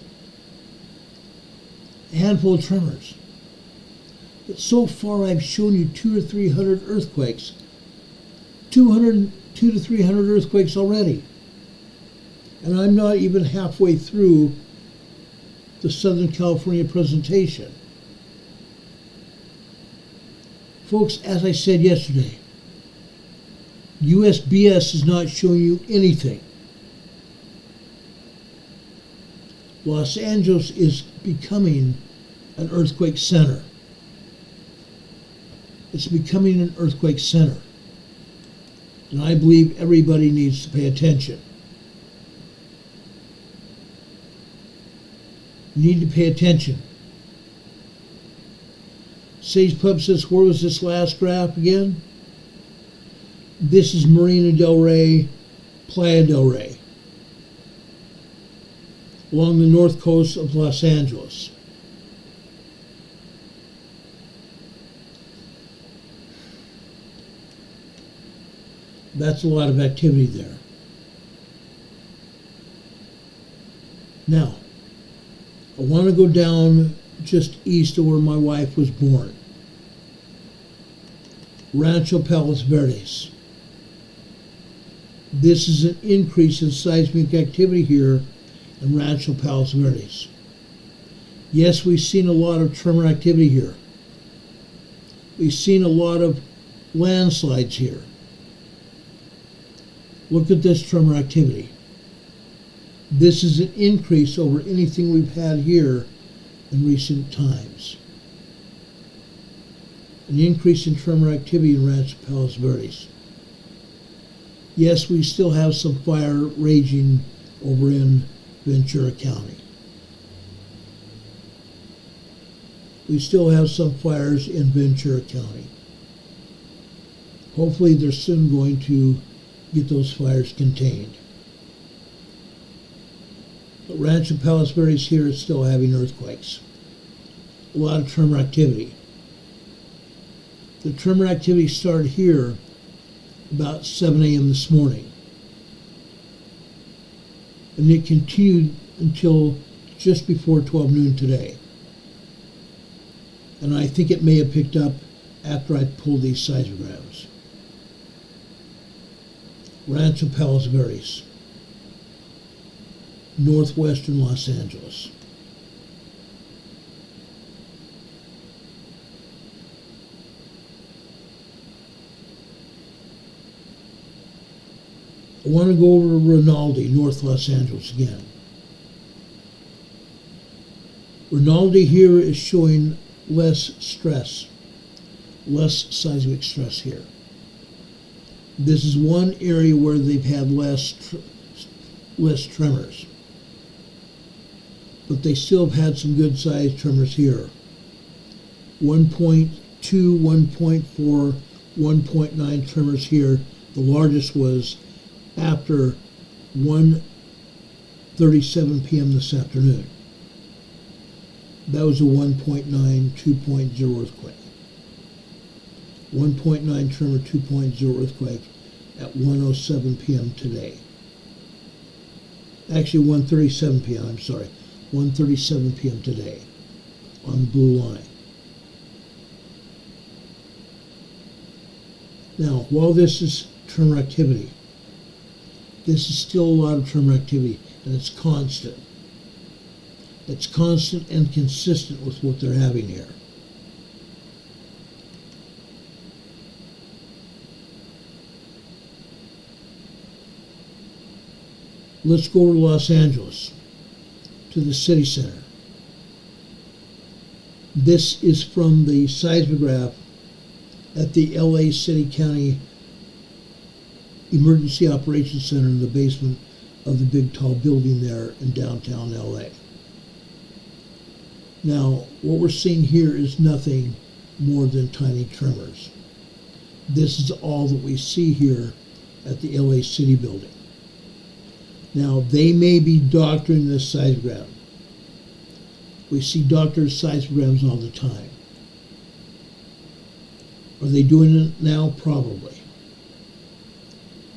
A handful of tremors. But so far I've shown you 200 or 300 earthquakes. 200 to 300 earthquakes already. And I'm not even halfway through the Southern California presentation. Folks, as I said yesterday, USBS is not showing you anything. Los Angeles is becoming an earthquake center. It's becoming an earthquake center. And I believe everybody needs to pay attention. You need to pay attention. Sage Pub says, where was this last graph again? This is Marina del Rey, Playa del Rey, along the north coast of Los Angeles. That's a lot of activity there. Now, I want to go down just east of where my wife was born. Rancho Palos Verdes. This is an increase in seismic activity here in Rancho Palos Verdes. Yes, we've seen a lot of tremor activity here. We've seen a lot of landslides here. Look at this tremor activity. This is an increase over anything we've had here in recent times. An increase in tremor activity in Rancho Palos Verdes. Yes, we still have some fire raging over in Ventura County. We still have some fires in Ventura County. Hopefully they're soon going to get those fires contained. But Rancho Palos Verdes here is still having earthquakes. A lot of tremor activity. The tremor activity started here about 7 a.m. this morning. And it continued until just before 12 noon today. And I think it may have picked up after I pulled these seismographs. Rancho Palos Verdes, northwestern Los Angeles. I want to go over Rinaldi, North Los Angeles again. Rinaldi here is showing less stress, less seismic stress here. This is one area where they've had less tremors. But they still have had some good sized tremors here. 1.2, 1.4, 1.9 tremors here. The largest was after 1:37 p.m. this afternoon. That was a 1.9, 2.0 earthquake. 1.9 tremor, 2.0 earthquake at 1:07 p.m. today. Actually, 1:37 p.m., I'm sorry. 1:37 p.m. today on the blue line. Now, while this is tremor activity, this is still a lot of tremor activity, and it's constant. It's constant and consistent with what they're having here. Let's go to Los Angeles, to the city center. This is from the seismograph at the LA City County Emergency Operations Center in the basement of the big tall building there in downtown LA. Now, what we're seeing here is nothing more than tiny tremors. This is all that we see here at the LA City building. Now, they may be doctoring this seismogram. We see doctored seismograms all the time. Are they doing it now? Probably.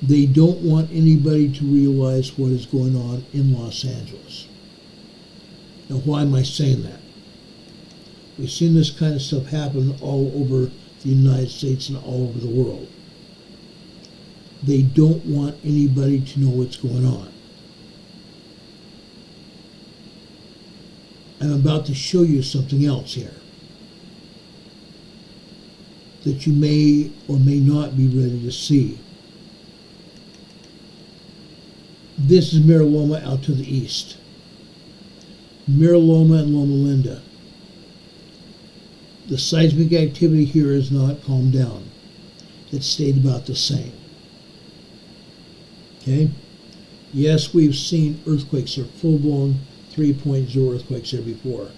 They don't want anybody to realize what is going on in Los Angeles. Now, why am I saying that? We've seen this kind of stuff happen all over the United States and all over the world. They don't want anybody to know what's going on. I'm about to show you something else here that you may or may not be ready to see. This is Mira Loma out to the east. Mira Loma and Loma Linda. The seismic activity here has not calmed down. It stayed about the same. Okay? Yes, we've seen earthquakes or full-blown 3.0 earthquakes here before.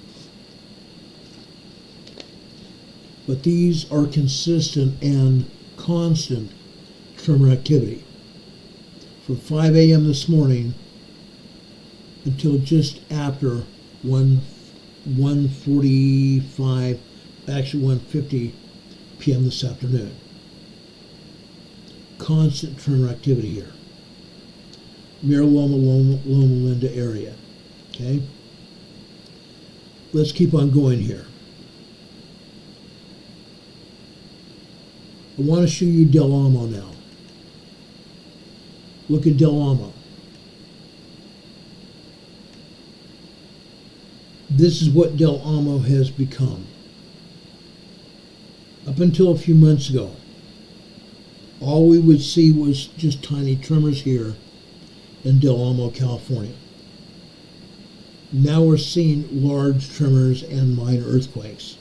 But these are consistent and constant tremor activity. From 5 a.m. this morning until just after 1:45, actually 1:50 p.m. this afternoon. Constant tremor activity here. Mira Loma, Loma Linda area. Okay? Let's keep on going here. I want to show you Del Amo now. Look at Del Amo. This is what Del Amo has become. Up until a few months ago, all we would see was just tiny tremors here in Del Amo, California. Now we're seeing large tremors and minor earthquakes.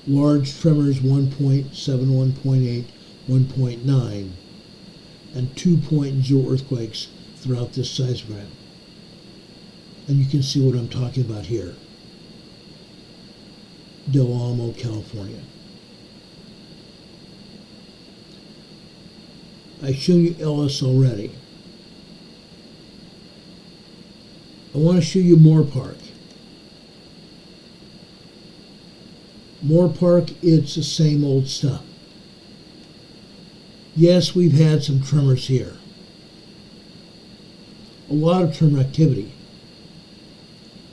Large tremors 1.7, 1.8, 1.9, and 2.0 earthquakes throughout this seismogram. And you can see what I'm talking about here. Del Amo, California. I've shown you Ellis already. I want to show you Moore Park. Moore Park, it's the same old stuff. Yes, we've had some tremors here. A lot of tremor activity.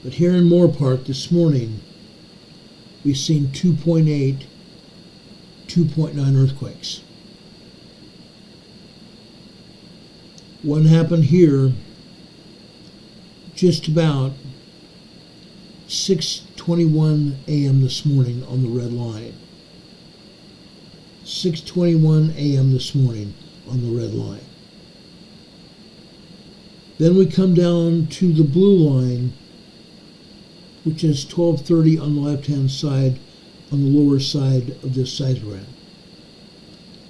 But here in Moore Park this morning, we've seen 2.8, 2.9 earthquakes. One happened here just about 6:21 a.m. this morning on the red line. 6:21 a.m. this morning on the red line. Then we come down to the blue line, which is 12:30 on the left-hand side, on the lower side of this seismogram,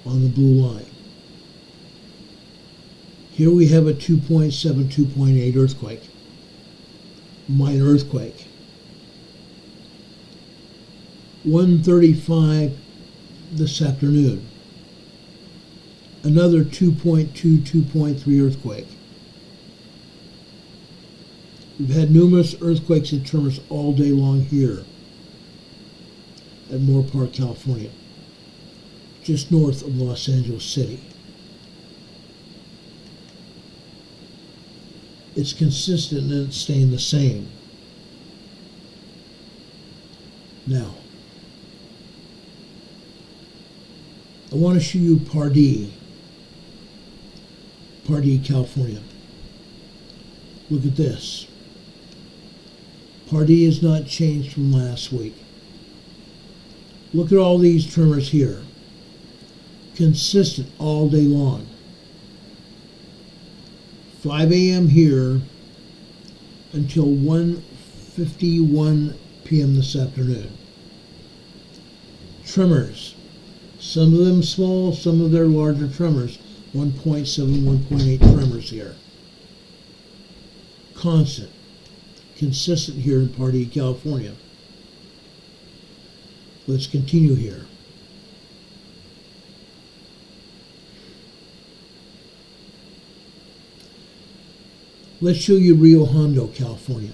on the blue line. Here we have a 2.7, 2.8 earthquake, minor earthquake. 1:35 this afternoon, another 2.2, 2.3 earthquake. We've had numerous earthquakes and tremors all day long here at Moore Park, California, just north of Los Angeles City. It's consistent and it's staying the same. Now, I want to show you Pardee, California. Look at this. Pardee has not changed from last week. Look at all these tremors here. Consistent all day long. 5 a.m. here until 1:51 p.m. this afternoon. Tremors. Some of them small, some of them larger tremors. 1.7, 1.8 tremors here. Constant. Consistent here in Pardee, California. Let's continue here. Let's show you Rio Hondo, California.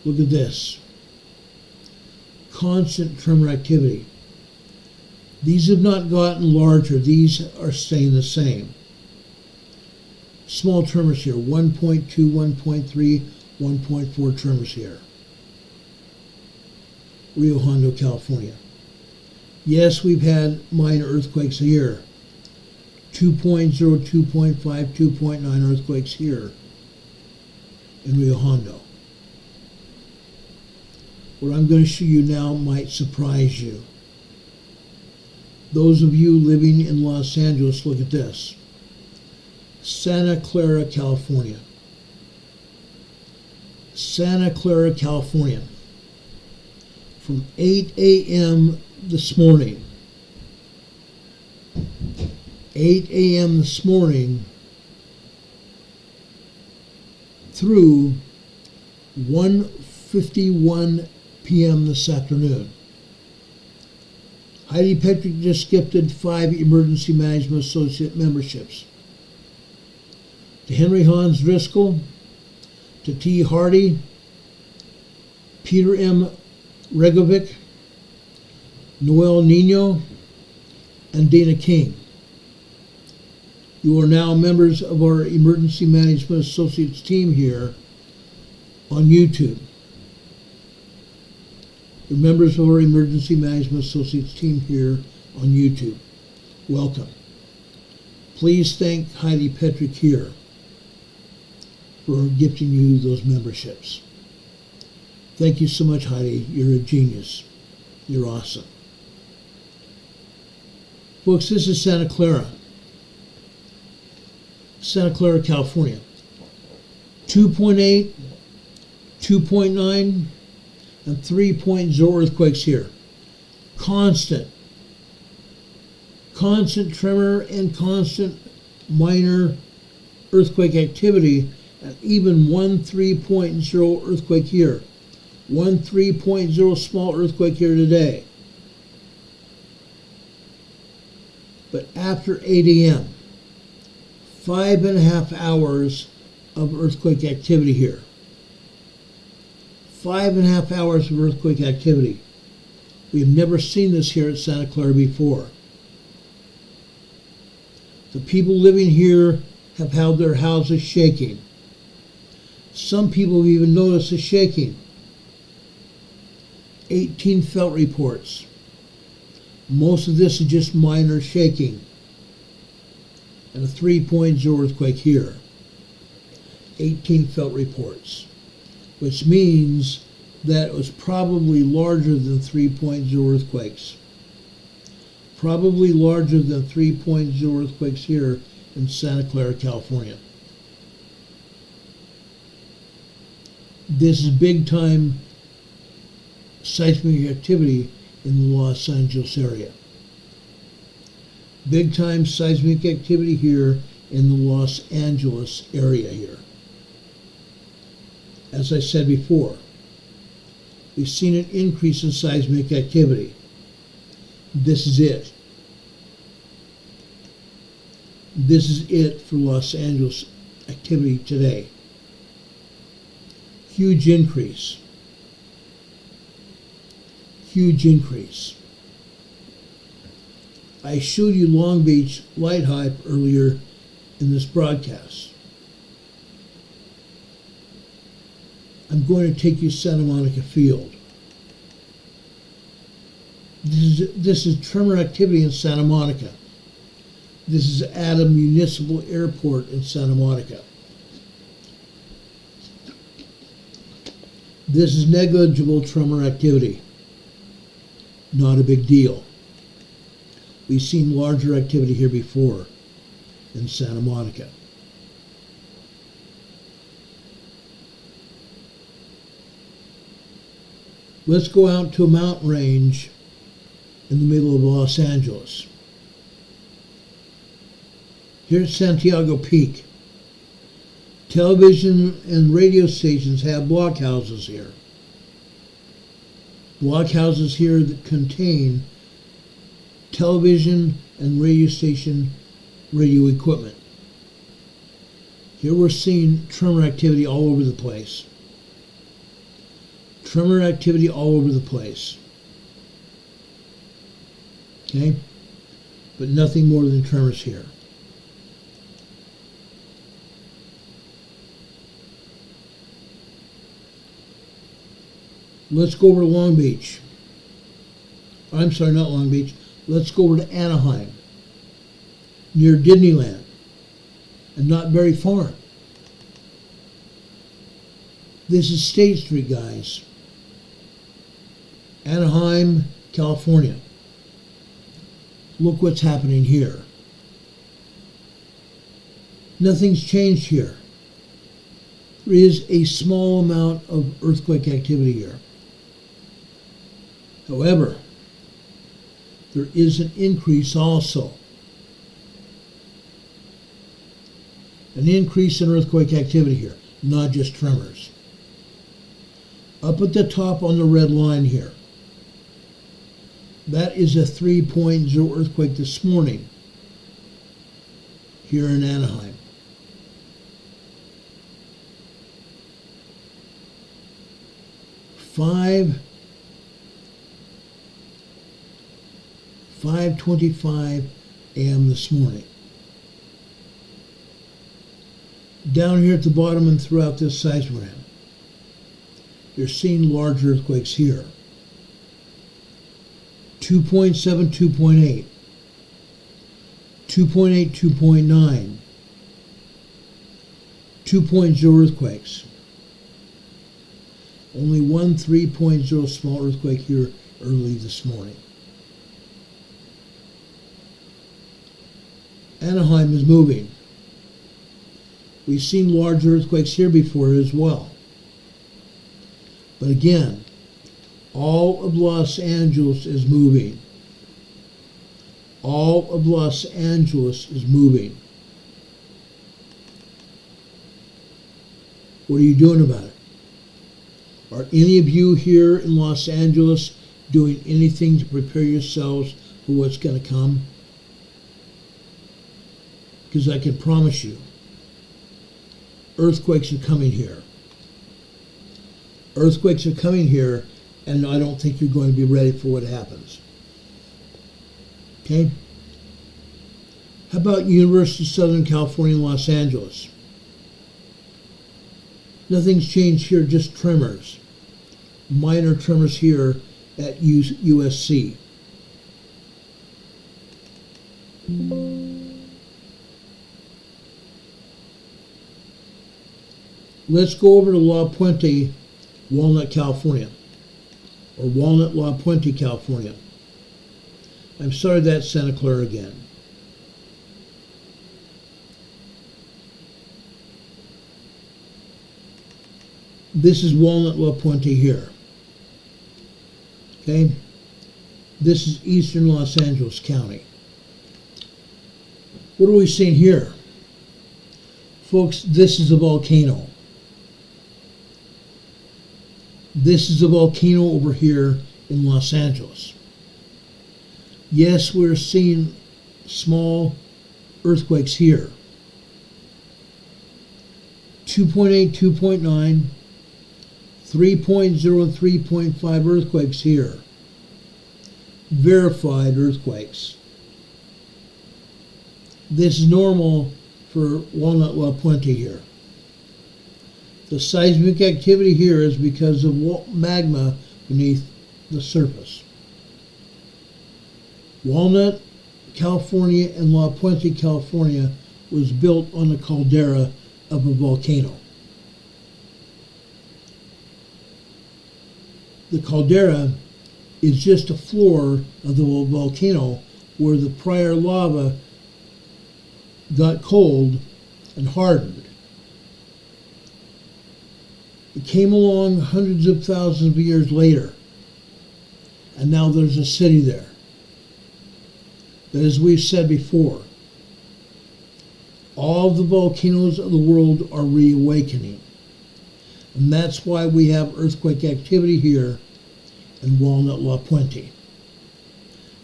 Look at this. Constant tremor activity. These have not gotten larger. These are staying the same. Small tremors here. 1.2, 1.3, 1.4 tremors here. Rio Hondo, California. Yes, we've had minor earthquakes here. 2.0, 2.5, 2.9 earthquakes here in Rio Hondo. What I'm going to show you now might surprise you. Those of you living in Los Angeles, look at this. Santa Clara, California. Santa Clara, California. From 8 a.m. this morning. 8 a.m. this morning through 1:51 p.m. this afternoon. Heidi Petrick just gifted 5 Emergency Management Associate memberships. To Henry Hans Driscoll, to T. Hardy, Peter M. Regovic, Noel Nino, and Dana King. You are now members of our Emergency Management Associates team here on YouTube. You're members of our Emergency Management Associates team here on YouTube. Welcome. Please thank Heidi Petrick here for gifting you those memberships. Thank you so much, Heidi. You're a genius. You're awesome. Folks, this is Santa Clara. Santa Clara, California. 2.8, 2.9, and 3.0 earthquakes here. Constant tremor and constant minor earthquake activity, and even 1 3.0 earthquake here. 1 3.0 small earthquake here today. But after 8 a.m., 5.5 hours of earthquake activity here. 5.5 hours of earthquake activity. We have never seen this here at Santa Clara before. The people living here have held their houses shaking. Some people have even noticed the shaking. 18 felt reports. Most of this is just minor shaking. And a 3.0 earthquake here. 18 felt reports, which means that it was probably larger than 3.0 earthquakes. Probably larger than 3.0 earthquakes here in Santa Clara, California. This is big time seismic activity in the Los Angeles area. Big time seismic activity here in the Los Angeles area here. As I said before, we've seen an increase in seismic activity. This is it. This is it for Los Angeles activity today. Huge increase. Huge increase. I showed you Long Beach light hype earlier in this broadcast. I'm going to take you to Santa Monica Field. This is tremor activity in Santa Monica. This is at a municipal airport in Santa Monica. This is negligible tremor activity. Not a big deal. We've seen larger activity here before in Santa Monica. Let's go out to a mountain range in the middle of Los Angeles. Here's Santiago Peak. Television and radio stations have blockhouses here. Blockhouses here that contain television and radio station radio equipment. Here we're seeing tremor activity all over the place. Tremor activity all over the place. Okay? But nothing more than tremors here. Let's go over to Long Beach. I'm sorry, not Long Beach. Let's go over to Anaheim, near Disneyland, and not very far. This is State Street, guys. Anaheim, California. Look what's happening here. Nothing's changed here. There is a small amount of earthquake activity here. However, there is an increase also. An increase in earthquake activity here, not just tremors. Up at the top on the red line here, that is a 3.0 earthquake this morning here in Anaheim. Five 5:25 a.m. this morning. Down here at the bottom and throughout this seismogram, you're seeing large earthquakes here. 2.7, 2.8, 2.8, 2.9, 2.0 earthquakes. Only one 3.0 small earthquake here early this morning. Anaheim is moving. We've seen large earthquakes here before as well. But again, all of Los Angeles is moving. All of Los Angeles is moving. What are you doing about it? Are any of you here in Los Angeles doing anything to prepare yourselves for what's going to come? Because I can promise you, earthquakes are coming here. Earthquakes are coming here, and I don't think you're going to be ready for what happens. Okay? How about University of Southern California in Los Angeles? Nothing's changed here, just tremors. Minor tremors here at USC. Let's go over to La Puente, Walnut, California, or Walnut, La Puente, California. I'm sorry, that's Santa Clara again. This is Walnut, La Puente here. Okay? This is eastern Los Angeles County. What are we seeing here? Folks, this is a volcano. This is a volcano over here in Los Angeles. Yes, we're seeing small earthquakes here. 2.8, 2.9, 3.0, and 3.5 earthquakes here. Verified earthquakes. This is normal for Walnut La Puente here. The seismic activity here is because of magma beneath the surface. Walnut, California, and La Puente, California was built on the caldera of a volcano. The caldera is just a floor of the volcano where the prior lava got cold and hardened. It came along hundreds of thousands of years later, and now there's a city there. But as we've said before, all the volcanoes of the world are reawakening. And that's why we have earthquake activity here in Walnut La Puente.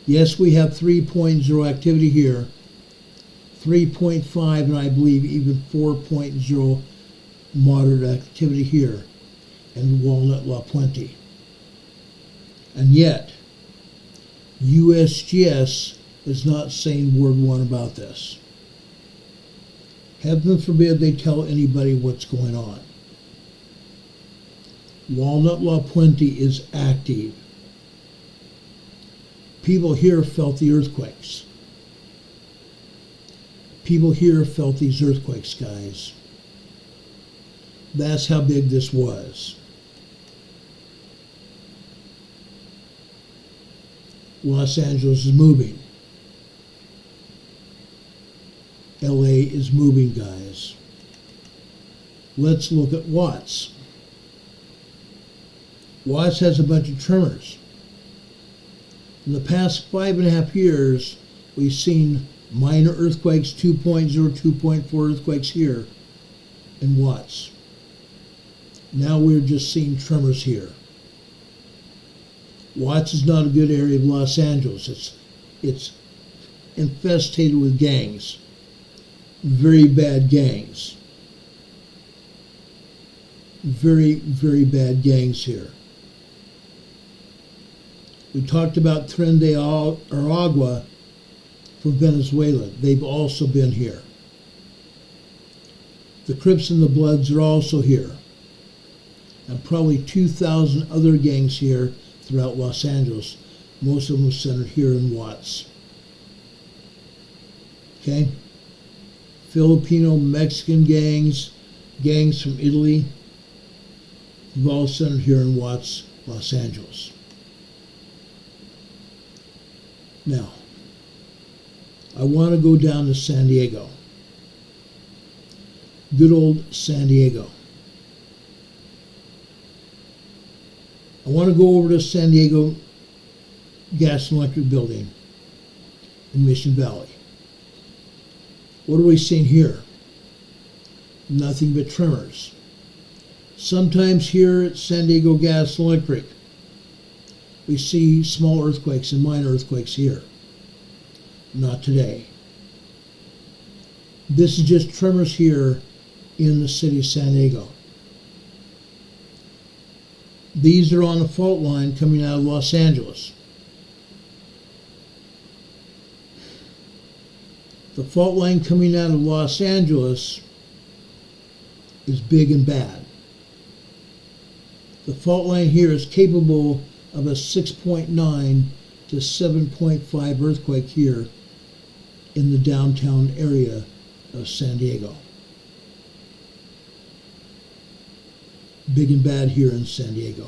Yes, we have 3.0 activity here, 3.5, and I believe even 4.0 moderate activity here in Walnut La Puente. And yet, USGS is not saying word one about this. Heaven forbid they tell anybody what's going on. Walnut La Puente is active. People here felt the earthquakes. People here felt these earthquakes, guys. That's how big this was. Los Angeles is moving. LA is moving, guys. Let's look at Watts. Watts has a bunch of tremors. In the past 5.5 years, we've seen minor earthquakes, 2.0, 2.4 earthquakes here in Watts. Now we're just seeing tremors here. Watts is not a good area of Los Angeles. It's infested with gangs. Very bad gangs. Very, very bad gangs here. We talked about Tren de Aragua from Venezuela. They've also been here. The Crips and the Bloods are also here. And probably 2,000 other gangs here throughout Los Angeles. Most of them are centered here in Watts. Okay? Filipino, Mexican gangs, gangs from Italy, they've all centered here in Watts, Los Angeles. Now, I want to go down to San Diego. Good old San Diego. I want to go over to San Diego Gas and Electric Building in Mission Valley. What are we seeing here? Nothing but tremors. Sometimes here at San Diego Gas and Electric, we see small earthquakes and minor earthquakes here. Not today. This is just tremors here in the city of San Diego. These are on the fault line coming out of Los Angeles. The fault line coming out of Los Angeles is big and bad. The fault line here is capable of a 6.9 to 7.5 earthquake here in the downtown area of San Diego. Big and bad here in San Diego.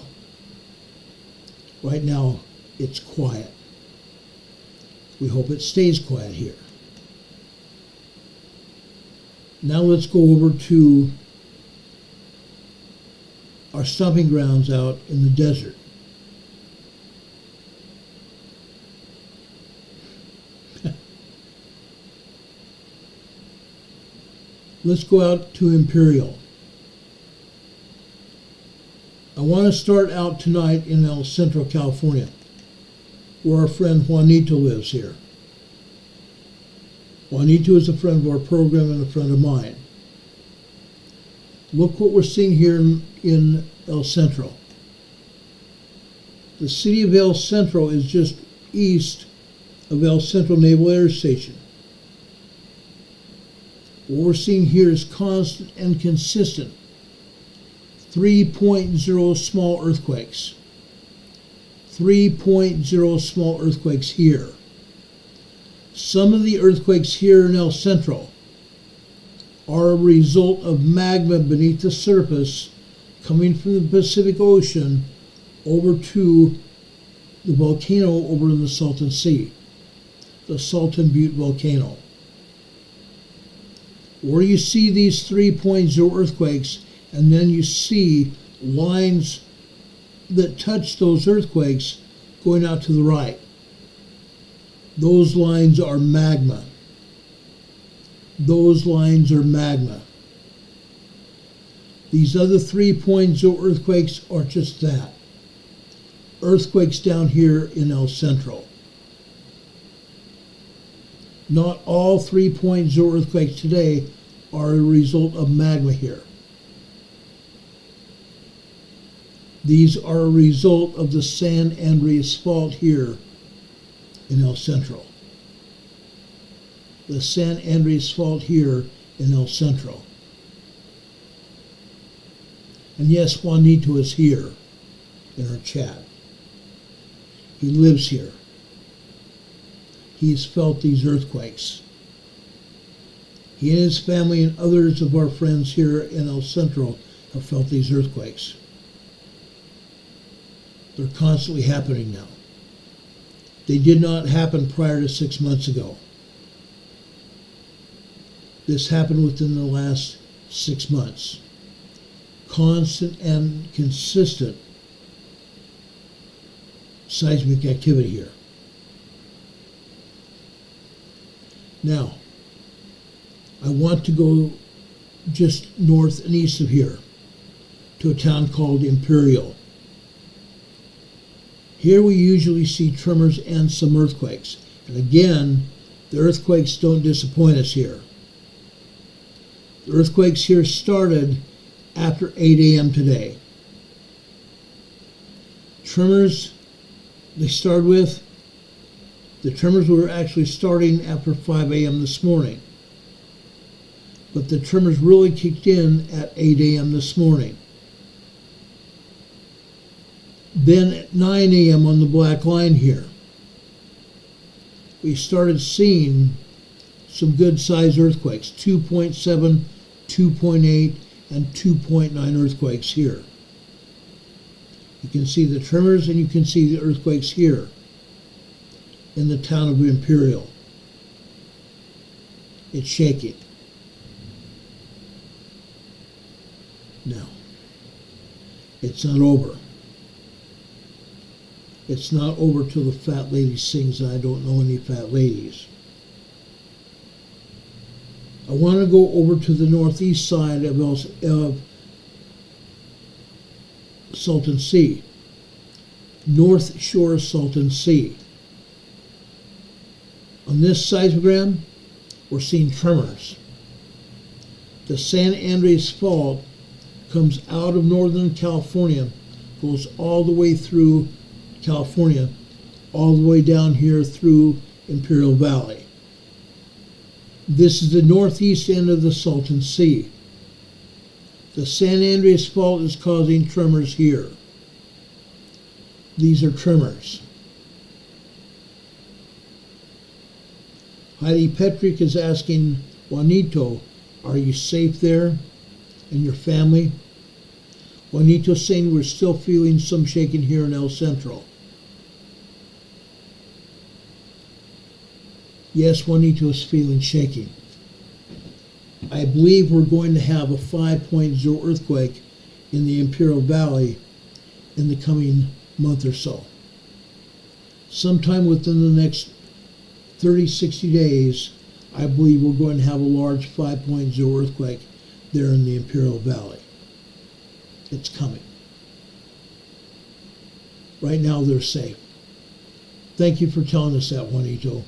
Right now, it's quiet. We hope it stays quiet here. Now let's go over to our stomping grounds out in the desert. Let's go out to Imperial. I want to start out tonight in El Centro, California, where our friend Juanito lives here. Juanito is a friend of our program and a friend of mine. Look what we're seeing here in El Centro. The city of El Centro is just east of El Centro Naval Air Station. What we're seeing here is constant and consistent 3.0 small earthquakes. 3.0 small earthquakes here. Some of the earthquakes here in El Centro are a result of magma beneath the surface coming from the Pacific Ocean over to the volcano over in the Salton Sea, the Salton Butte volcano. Where you see these 3.0 earthquakes, and then you see lines that touch those earthquakes going out to the right. Those lines are magma. Those lines are magma. These other 3.0 earthquakes are just that. Earthquakes down here in El Centro. Not all 3.0 earthquakes today are a result of magma here. These are a result of the San Andreas Fault here in El Centro. The San Andreas Fault here in El Centro. And yes, Juanito is here in our chat. He lives here. He's felt these earthquakes. He and his family and others of our friends here in El Centro have felt these earthquakes. They're constantly happening now. They did not happen prior to 6 months ago. This happened within the last 6 months. Constant and consistent seismic activity here. Now, I want to go just north and east of here to a town called Imperial. Here we usually see tremors and some earthquakes. And again, the earthquakes don't disappoint us here. The earthquakes here started after 8 a.m. today. Tremors they started with, the tremors were actually starting after 5 a.m. this morning. But the tremors really kicked in at 8 a.m. this morning. Then at 9 a.m. on the black line here, we started seeing some good sized earthquakes, 2.7, 2.8, and 2.9 earthquakes here. You can see the tremors and you can see the earthquakes here in the town of Imperial. It's shaking. Now, it's not over. It's not over till the fat lady sings, and I don't know any fat ladies. I want to go over to the northeast side of Salton Sea. North Shore Salton Sea. On this seismogram, we're seeing tremors. The San Andreas Fault comes out of Northern California, goes all the way through California, all the way down here through Imperial Valley. This is the northeast end of the Salton Sea. The San Andreas Fault is causing tremors here. These are tremors. Heidi Petrick is asking, Juanito, are you safe there and your family? Juanito's saying we're still feeling some shaking here in El Centro. Yes, Juanito is feeling shaking. I believe we're going to have a 5.0 earthquake in the Imperial Valley in the coming month or so. Sometime within the next 30, 60 days, I believe we're going to have a large 5.0 earthquake there in the Imperial Valley. It's coming. Right now they're safe. Thank you for telling us that, Juanito.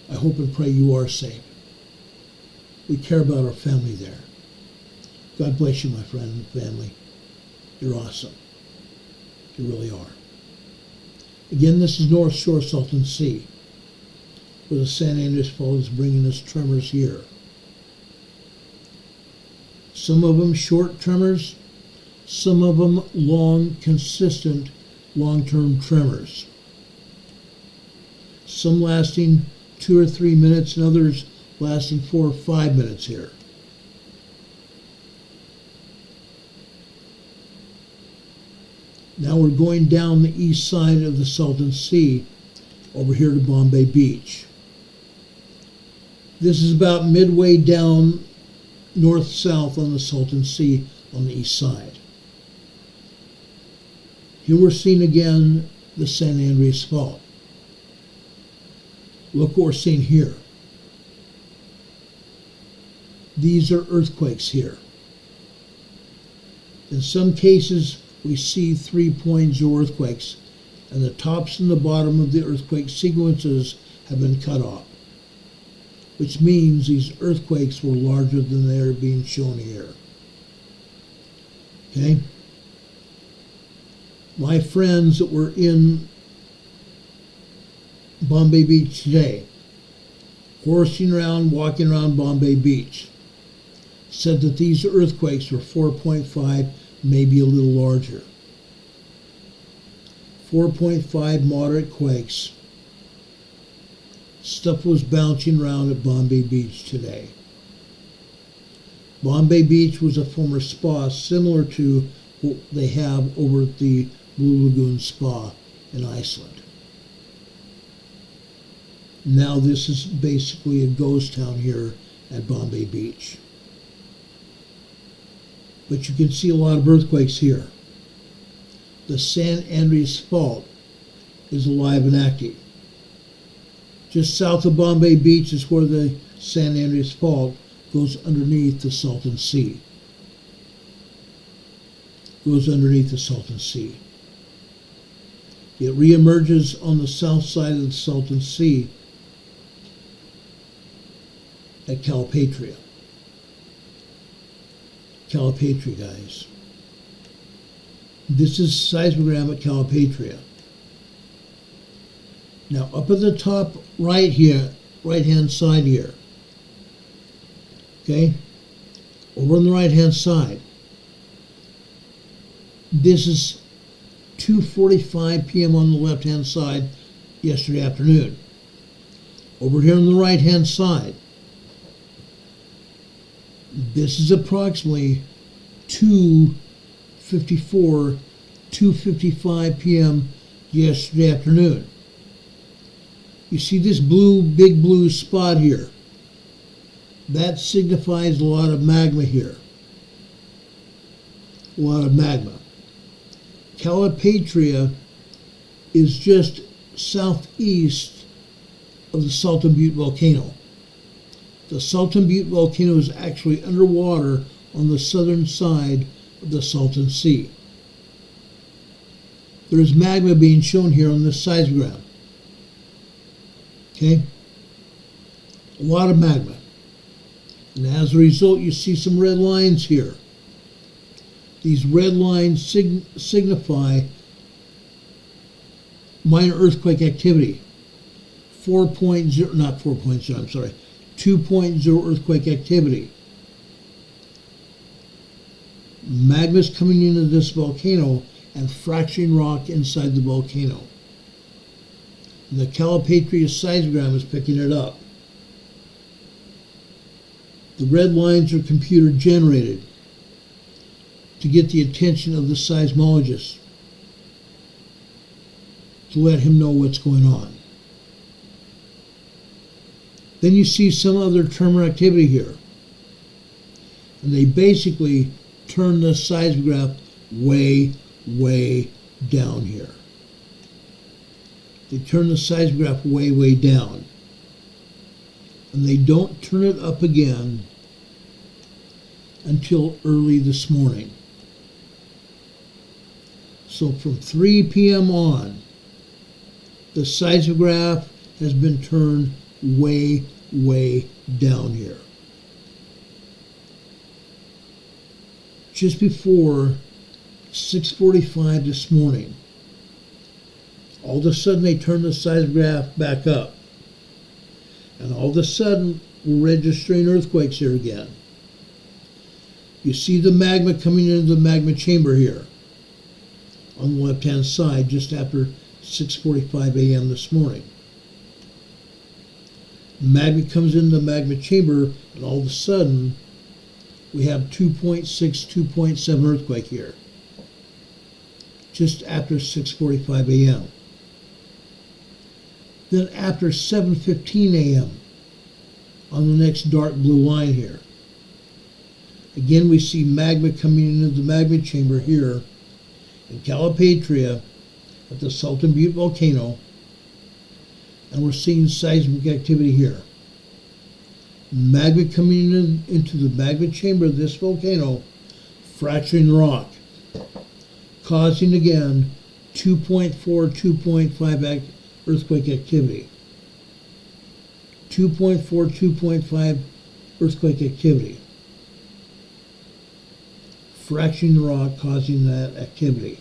I hope and pray you are safe. We care about our family there. God bless you, my friend and family. You're awesome. You really are. Again, this is North Shore Salton Sea, where the San Andreas Fault is bringing us tremors here. Some of them short tremors, some of them long, consistent, long-term tremors. Some lasting 2 or 3 minutes and others lasting 4 or 5 minutes here. Now we're going down the east side of the Salton Sea over here to Bombay Beach. This is about midway down north-south on the Salton Sea on the east side. Here we're seeing again the San Andreas Fault. Look what we're seeing here. These are earthquakes here. In some cases, we see 3.0 earthquakes, and the tops and the bottom of the earthquake sequences have been cut off, which means these earthquakes were larger than they are being shown here. Okay? My friends that were in Bombay Beach today, horsing around, walking around Bombay Beach, said that these earthquakes were 4.5, maybe a little larger. 4.5 moderate quakes. Stuff was bouncing around at Bombay Beach today. Bombay Beach was a former spa similar to what they have over at the Blue Lagoon Spa in Iceland. Now this is basically a ghost town here at Bombay Beach. But you can see a lot of earthquakes here. The San Andreas Fault is alive and active. Just south of Bombay Beach is where the San Andreas Fault goes underneath the Salton Sea. Goes underneath the Salton Sea. It reemerges on the south side of the Salton Sea at Calipatria. Calipatria, guys. This is seismogram at Calipatria. Now, up at the top right here, right-hand side here, okay, over on the right-hand side, this is 2:45 p.m. on the left-hand side yesterday afternoon. Over here on the right-hand side, this is approximately 2:55 p.m. yesterday afternoon. You see this big blue spot here? That signifies a lot of magma here. A lot of magma. Calipatria is just southeast of the Salton Butte volcano. The Salton Butte volcano is actually underwater on the southern side of the Salton Sea. There is magma being shown here on this seismogram. Okay? A lot of magma. And as a result, you see some red lines here. These red lines signify minor earthquake activity. 2.0 earthquake activity. Magma is coming into this volcano and fracturing rock inside the volcano. And the Calipatria seismogram is picking it up. The red lines are computer generated to get the attention of the seismologist, to let him know what's going on. Then you see some other tremor activity here. And they basically turn the seismograph way down here. They turn the seismograph way down. And they don't turn it up again until early this morning. So from 3 p.m. on, the seismograph has been turned way down here. Just before 6:45 this morning, all of a sudden they turn the seismograph back up. And all of a sudden we're registering earthquakes here again. You see the magma coming into the magma chamber here on the left-hand side just after 6:45 a.m. this morning. Magma comes into the magma chamber, and all of a sudden we have 2.6, 2.7 earthquake here just after 6:45 a.m. Then after 7:15 a.m. on the next dark blue line here, again we see magma coming into the magma chamber here in Calipatria at the Sultan Butte volcano, and we're seeing seismic activity here. Magma coming into the magma chamber of this volcano, fracturing rock, causing again 2.4, 2.5 earthquake activity. 2.4, 2.5 earthquake activity. Fracturing the rock, causing that activity.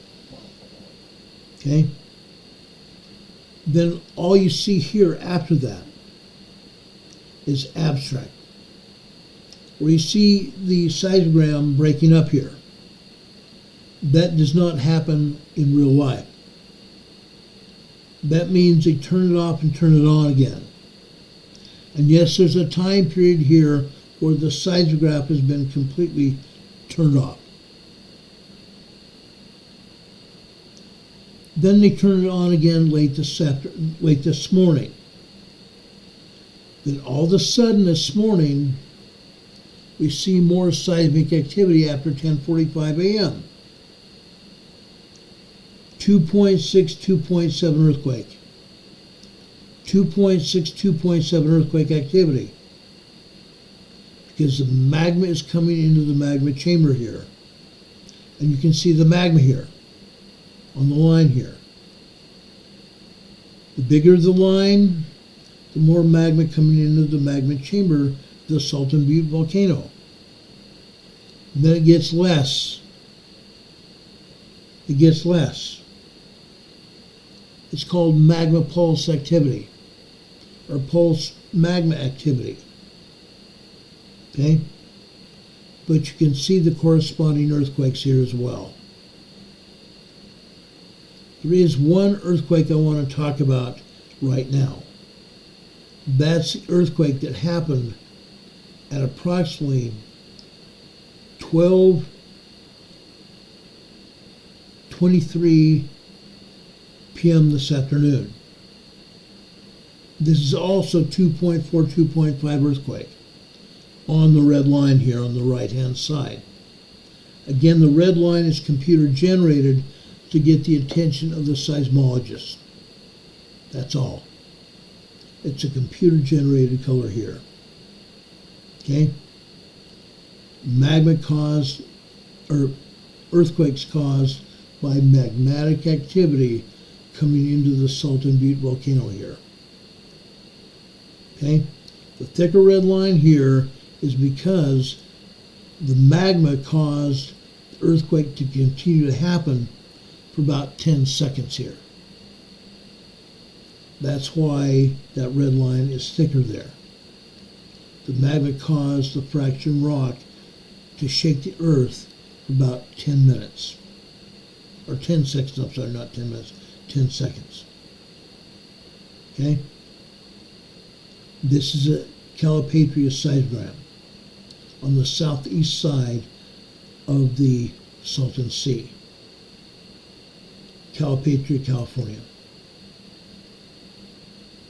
Okay? Then all you see here after that is abstract, where you see the seismogram breaking up here. That does not happen in real life. That means they turn it off and turn it on again. And yes, there's a time period here where the seismograph has been completely turned off. Then they turn it on again late this morning. Then all of a sudden this morning, we see more seismic activity after 10:45 a.m. 2.6, 2.7 earthquake. 2.6, 2.7 earthquake activity. Because the magma is coming into the magma chamber here. And you can see the magma here on the line here. The bigger the line, the more magma coming into the magma chamber of the Sultan Butte volcano. And then it gets less. It gets less. It's called magma pulse activity, or pulse magma activity. Okay? But you can see the corresponding earthquakes here as well. There is one earthquake I want to talk about right now. That's the earthquake that happened at approximately 12:23 p.m. this afternoon. This is also 2.4, 2.5 earthquake on the red line here on the right-hand side. Again, the red line is computer generated to get the attention of the seismologist. That's all. It's a computer generated color here. Okay? Magma caused, or earthquakes caused by magmatic activity coming into the Sultan Butte volcano here. Okay? The thicker red line here is because the magma caused the earthquake to continue to happen for about 10 seconds here. That's why that red line is thicker there. The magma caused the fracturing rock to shake the earth for about 10 minutes. Or 10 seconds, I'm sorry, not 10 minutes, 10 seconds. Okay? This is a Calipatria seismogram on the southeast side of the Salton Sea. Calipatria, California.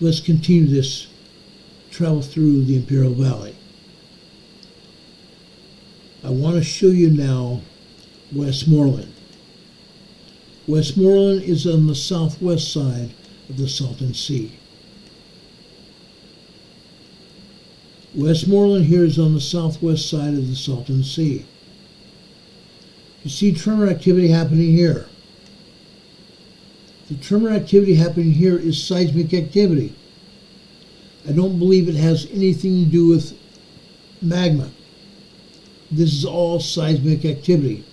Let's continue this travel through the Imperial Valley. I want to show you now Westmoreland. Westmoreland is on the southwest side of the Salton Sea. Westmoreland here is on the southwest side of the Salton Sea. You see tremor activity happening here. The tremor activity happening here is seismic activity. I don't believe it has anything to do with magma. This is all seismic activity.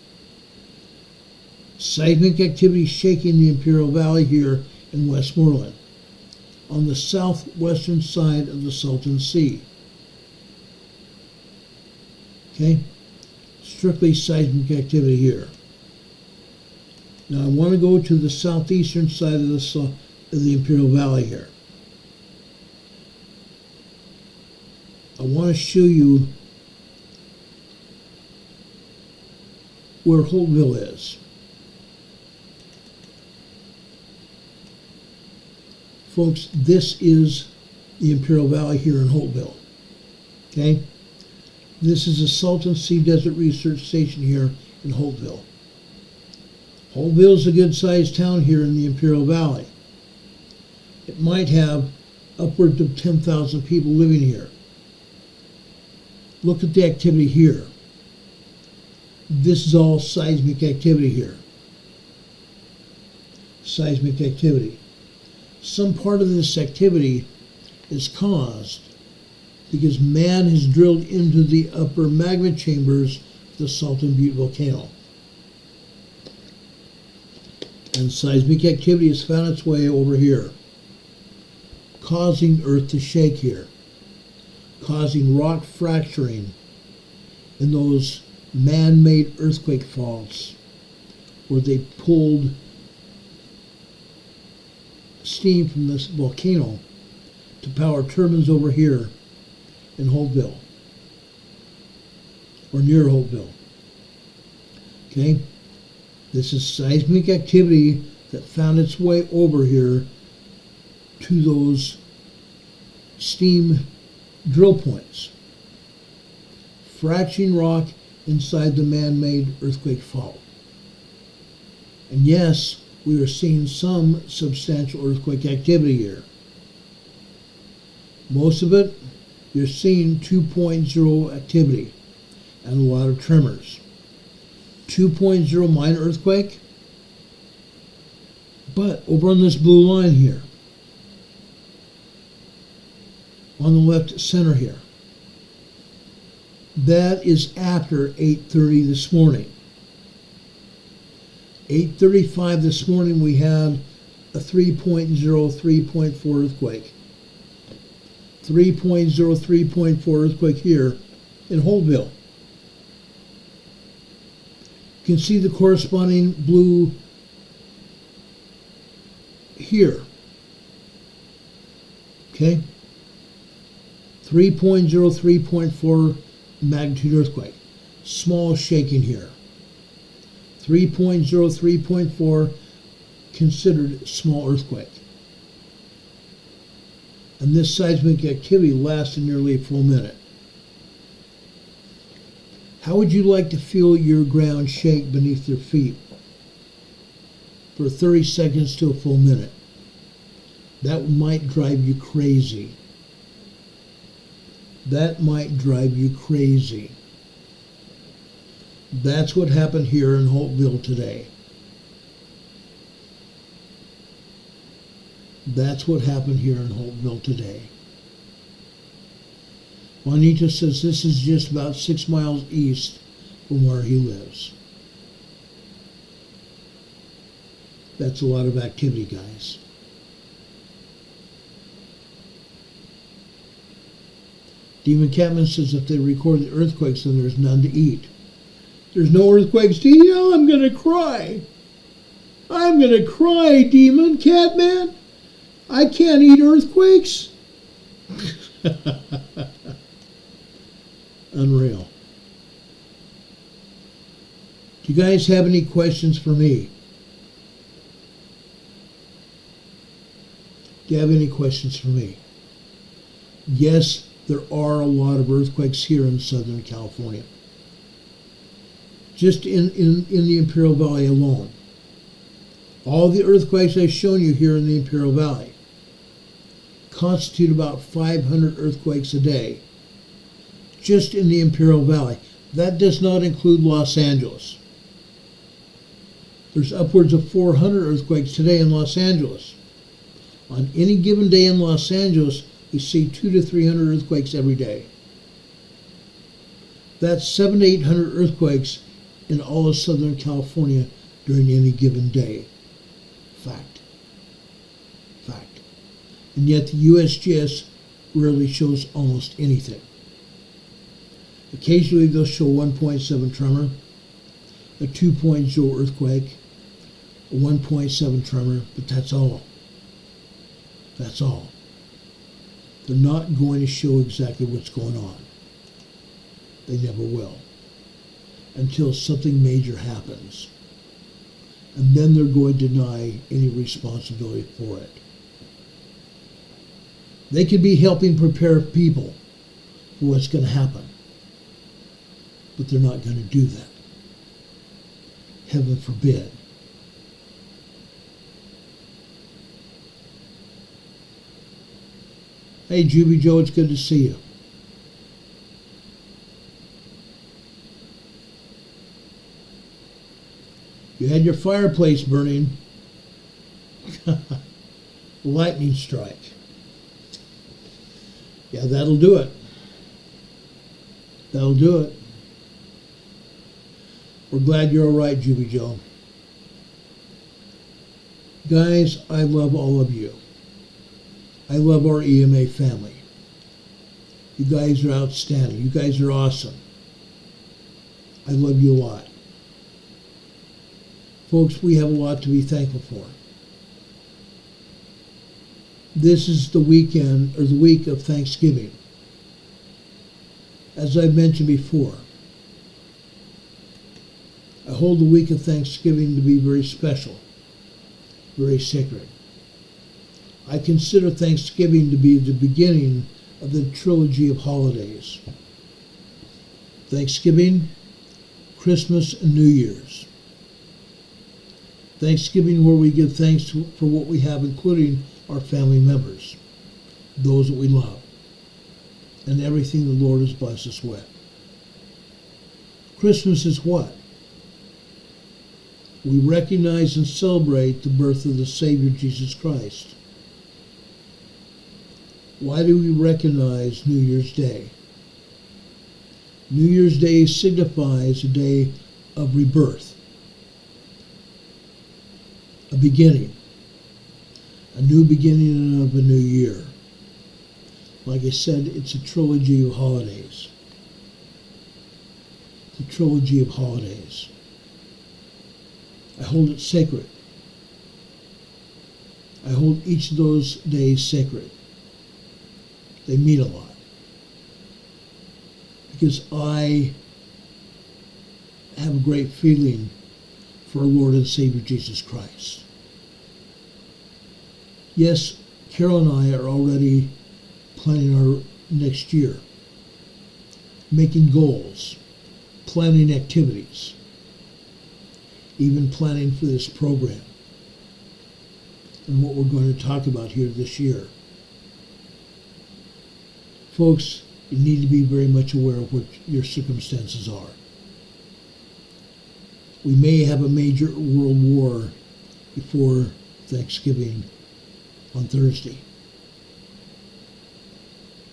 Seismic activity shaking the Imperial Valley here in Westmoreland, on the southwestern side of the Salton Sea. Okay? Let's strictly seismic activity here. Now I want to go to the southeastern side of the Imperial Valley here. I want to show you where Holtville is. Folks, this is the Imperial Valley here in Holtville. Okay? This is the Salton Sea Desert Research Station here in Holtville. Holtville is a good-sized town here in the Imperial Valley. It might have upwards of 10,000 people living here. Look at the activity here. This is all seismic activity here. Seismic activity. Some part of this activity is caused because man has drilled into the upper magma chambers of the Salton Butte volcano. And seismic activity has found its way over here, causing Earth to shake here, causing rock fracturing in those man-made earthquake faults where they pulled steam from this volcano to power turbines over here in Holtville, or near Holtville. Okay? This is seismic activity that found its way over here to those steam drill points, fracturing rock inside the man-made earthquake fault. And yes, we are seeing some substantial earthquake activity here. Most of it, you're seeing 2.0 activity and a lot of tremors. 2.0 minor earthquake, but over on this blue line here, on the left center here, that is after 8:30 this morning. 8:35 this morning we had a 3.0, 3.4 earthquake. 3.0, 3.4 earthquake here in Holtville. You can see the corresponding blue here. Okay? 3.0, 3.4 magnitude earthquake. Small shaking here. 3.0, 3.4 considered small earthquake. And this seismic activity lasted nearly a full minute. How would you like to feel your ground shake beneath your feet for 30 seconds to a full minute? That might drive you crazy. That might drive you crazy. That's what happened here in Holtville today. That's what happened here in Holtville today. Juanito says this is just about 6 miles east from where he lives. That's a lot of activity, guys. Demon Catman says if they record the earthquakes, then there's none to eat. There's no earthquakes to eat? Oh, I'm going to cry. I'm going to cry, Demon Catman. I can't eat earthquakes. Unreal. Do you guys have any questions for me? Do you have any questions for me? Yes, there are a lot of earthquakes here in Southern California. Just in the Imperial Valley alone. All the earthquakes I've shown you here in the Imperial Valley constitute about 500 earthquakes a day. Just in the Imperial Valley. That does not include Los Angeles. There's upwards of 400 earthquakes today in Los Angeles. On any given day in Los Angeles, we see 200 to 300 earthquakes every day. That's 700 to 800 earthquakes in all of Southern California during any given day. Fact. Fact. And yet the USGS rarely shows almost anything. Occasionally they'll show 1.7 tremor, a 2.0 earthquake, a 1.7 tremor, but that's all. That's all. They're not going to show exactly what's going on. They never will. Until something major happens. And then they're going to deny any responsibility for it. They could be helping prepare people for what's going to happen. But they're not going to do that. Heaven forbid. Hey, Juby Joe, it's good to see you. You had your fireplace burning. Lightning strike. Yeah, that'll do it. That'll do it. We're glad you're all right, Juby Joe. Guys, I love all of you. I love our EMA family. You guys are outstanding. You guys are awesome. I love you a lot. Folks, we have a lot to be thankful for. This is the weekend, or the week of Thanksgiving. As I've mentioned before, I hold the week of Thanksgiving to be very special, very sacred. I consider Thanksgiving to be the beginning of the trilogy of holidays. Thanksgiving, Christmas, and New Year's. Thanksgiving, where we give thanks for what we have, including our family members, those that we love, and everything the Lord has blessed us with. Christmas is what? We recognize and celebrate the birth of the Savior, Jesus Christ. Why do we recognize New Year's Day? New Year's Day signifies a day of rebirth, a beginning, a new beginning of a new year. Like I said, it's a trilogy of holidays. It's a trilogy of holidays. I hold it sacred. I hold each of those days sacred. They mean a lot. Because I have a great feeling for our Lord and Savior Jesus Christ. Yes, Carol and I are already planning our next year, making goals, planning activities, even planning for this program and what we're going to talk about here this year. Folks, you need to be very much aware of what your circumstances are. We may have a major world war before Thanksgiving on Thursday.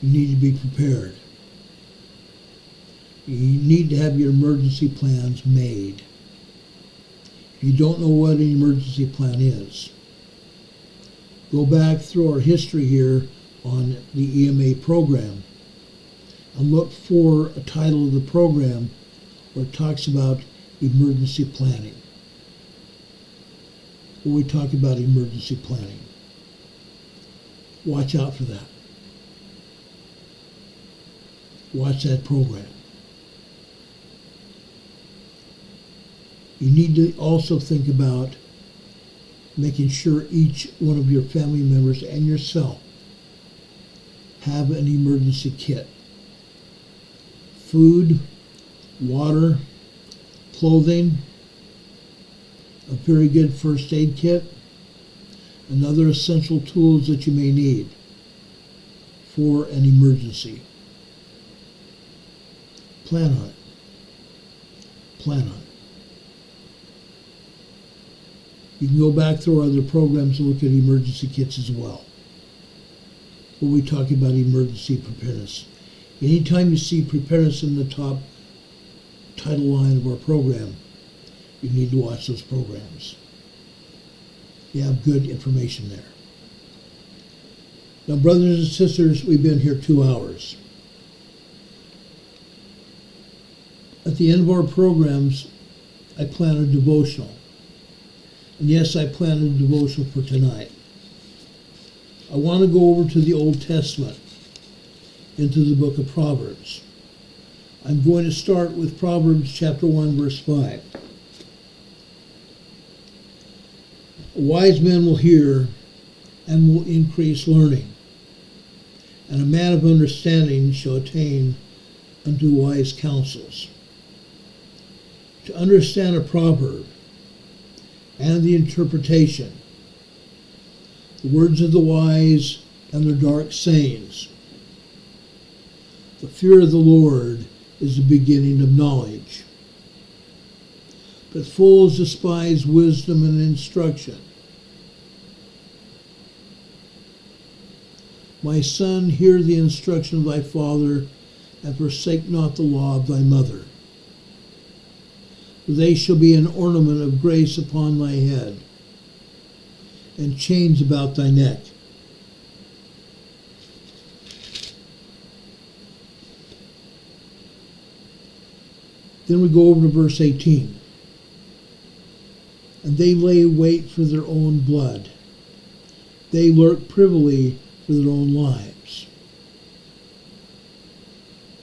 You need to be prepared. You need to have your emergency plans made. If you don't know what an emergency plan is, go back through our history here on the EMA program and look for a title of the program where it talks about emergency planning. Where we talk about emergency planning. Watch out for that. Watch that program. You need to also think about making sure each one of your family members and yourself have an emergency kit. Food, water, clothing, a very good first aid kit, and other essential tools that you may need for an emergency. Plan on it. Plan on it. You can go back through our other programs and look at emergency kits as well. Where we talk about emergency preparedness. Anytime you see preparedness in the top title line of our program, you need to watch those programs. You have good information there. Now, brothers and sisters, we've been here 2 hours. At the end of our programs, I plan a devotional. And yes, I plan a devotional for tonight. I want to go over to the Old Testament, into the book of Proverbs. I'm going to start with Proverbs chapter 1, verse 5. A wise man will hear and will increase learning, and a man of understanding shall attain unto wise counsels. To understand a proverb and the interpretation, the words of the wise and their dark sayings. The fear of the Lord is the beginning of knowledge. But fools despise wisdom and instruction. My son, hear the instruction of thy father, and forsake not the law of thy mother. For they shall be an ornament of grace upon thy head, and chains about thy neck. Then we go over to verse 18. And they lay wait for their own blood. They lurk privily for their own lives.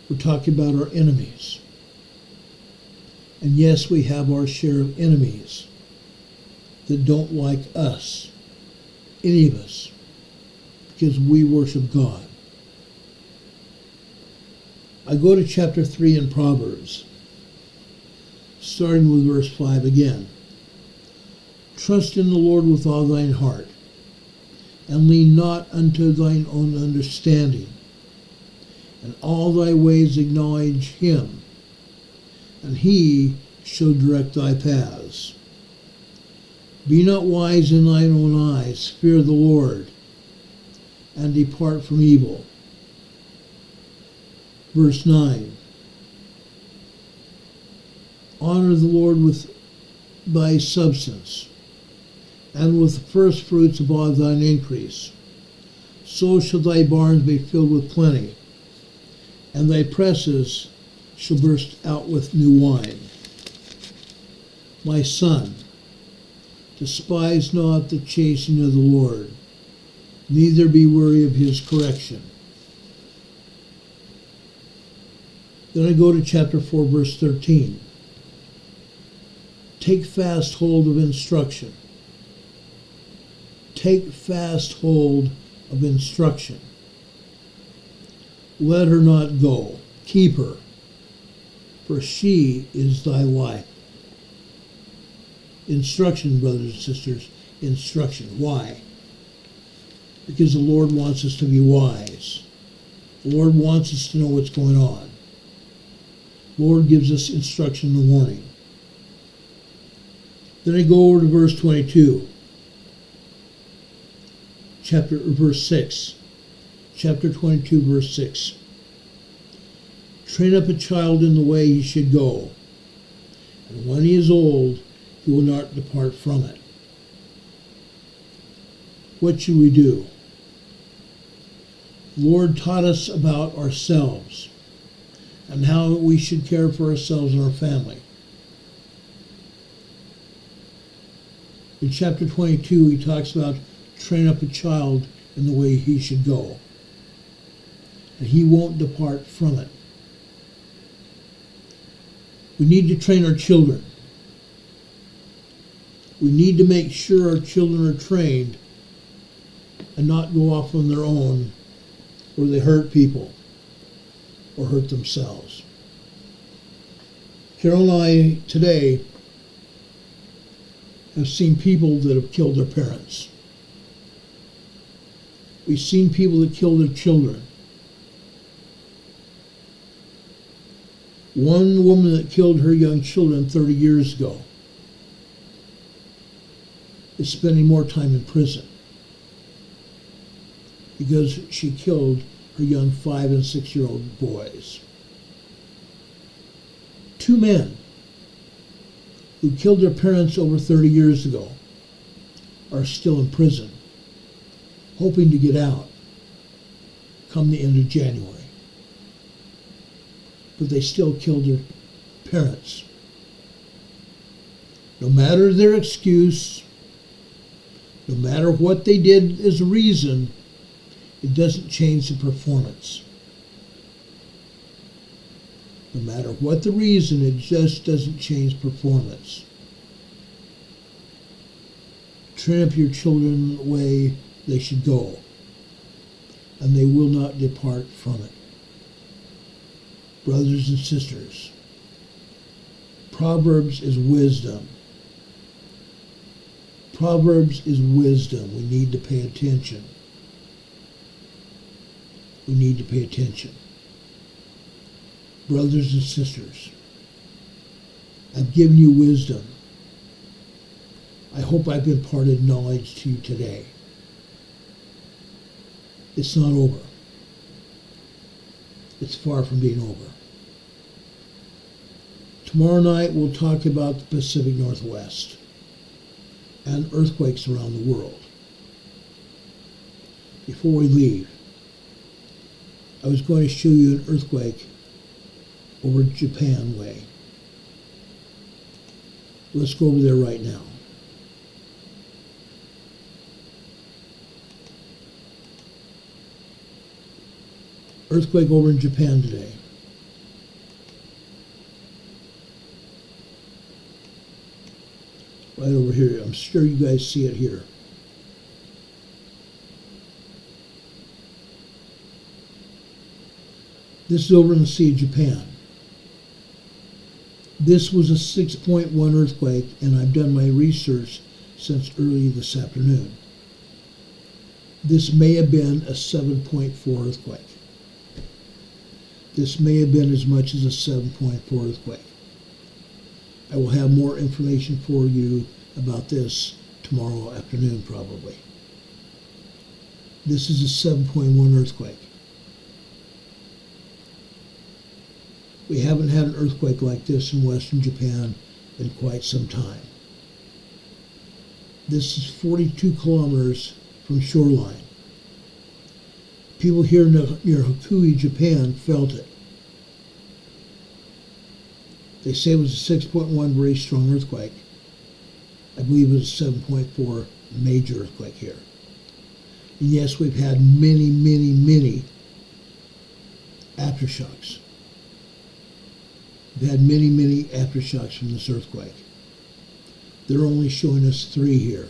We're talking about our enemies. And yes, we have our share of enemies that don't like us, any of us, because we worship God. I go to chapter 3 in Proverbs, starting with verse 5 again. Trust in the Lord with all thine heart, and lean not unto thine own understanding. In all thy ways acknowledge him, and he shall direct thy paths. Be not wise in thine own eyes, fear the Lord, and depart from evil. Verse 9. Honor the Lord with thy substance, and with the first fruits of all thine increase. So shall thy barns be filled with plenty, and thy presses shall burst out with new wine. My son, despise not the chastening of the Lord, neither be weary of his correction. Then I go to chapter 4, verse 13. Take fast hold of instruction. Take fast hold of instruction. Let her not go. Keep her, for she is thy life. Instruction, brothers and sisters, instruction. Why? Because the Lord wants us to be wise. The Lord wants us to know what's going on. The Lord gives us instruction in the morning. Then I go over to verse 22. Verse 6. Chapter 22, verse 6. Train up a child in the way he should go, and when he is old, he will not depart from it. What should we do? The Lord taught us about ourselves and how we should care for ourselves and our family. In chapter 22, he talks about train up a child in the way he should go, and he won't depart from it. We need to train our children. We need to make sure our children are trained and not go off on their own where they hurt people or hurt themselves. Carol and I today have seen people that have killed their parents. We've seen people that kill their children. One woman that killed her young children 30 years ago is spending more time in prison because she killed her young 5- and 6-year-old boys. 2 men who killed their parents over 30 years ago are still in prison, hoping to get out come the end of January. But they still killed their parents. No matter their excuse, no matter what they did as a reason, it doesn't change the performance. No matter what the reason, it just doesn't change performance. Train up your children the way they should go, and they will not depart from it. Brothers and sisters, Proverbs is wisdom. Proverbs is wisdom. We need to pay attention. We need to pay attention. Brothers and sisters, I've given you wisdom. I hope I've imparted knowledge to you today. It's not over. It's far from being over. Tomorrow night we'll talk about the Pacific Northwest and earthquakes around the world. Before we leave, I was going to show you an earthquake over Japan way. Let's go over there right now. Earthquake over in Japan today. Right over here. I'm sure you guys see it here. This is over in the Sea of Japan. This was a 6.1 earthquake, and I've done my research since early this afternoon. This may have been a 7.4 earthquake. This may have been as much as a 7.4 earthquake. I will have more information for you about this tomorrow afternoon, probably. This is a 7.1 earthquake. We haven't had an earthquake like this in Western Japan in quite some time. This is 42 kilometers from shoreline. People here near Hokui, Japan felt it. They say it was a 6.1 very strong earthquake. I believe it was a 7.4 major earthquake here. And yes, we've had many, many, many aftershocks. We've had many, many aftershocks from this earthquake. They're only showing us 3 here.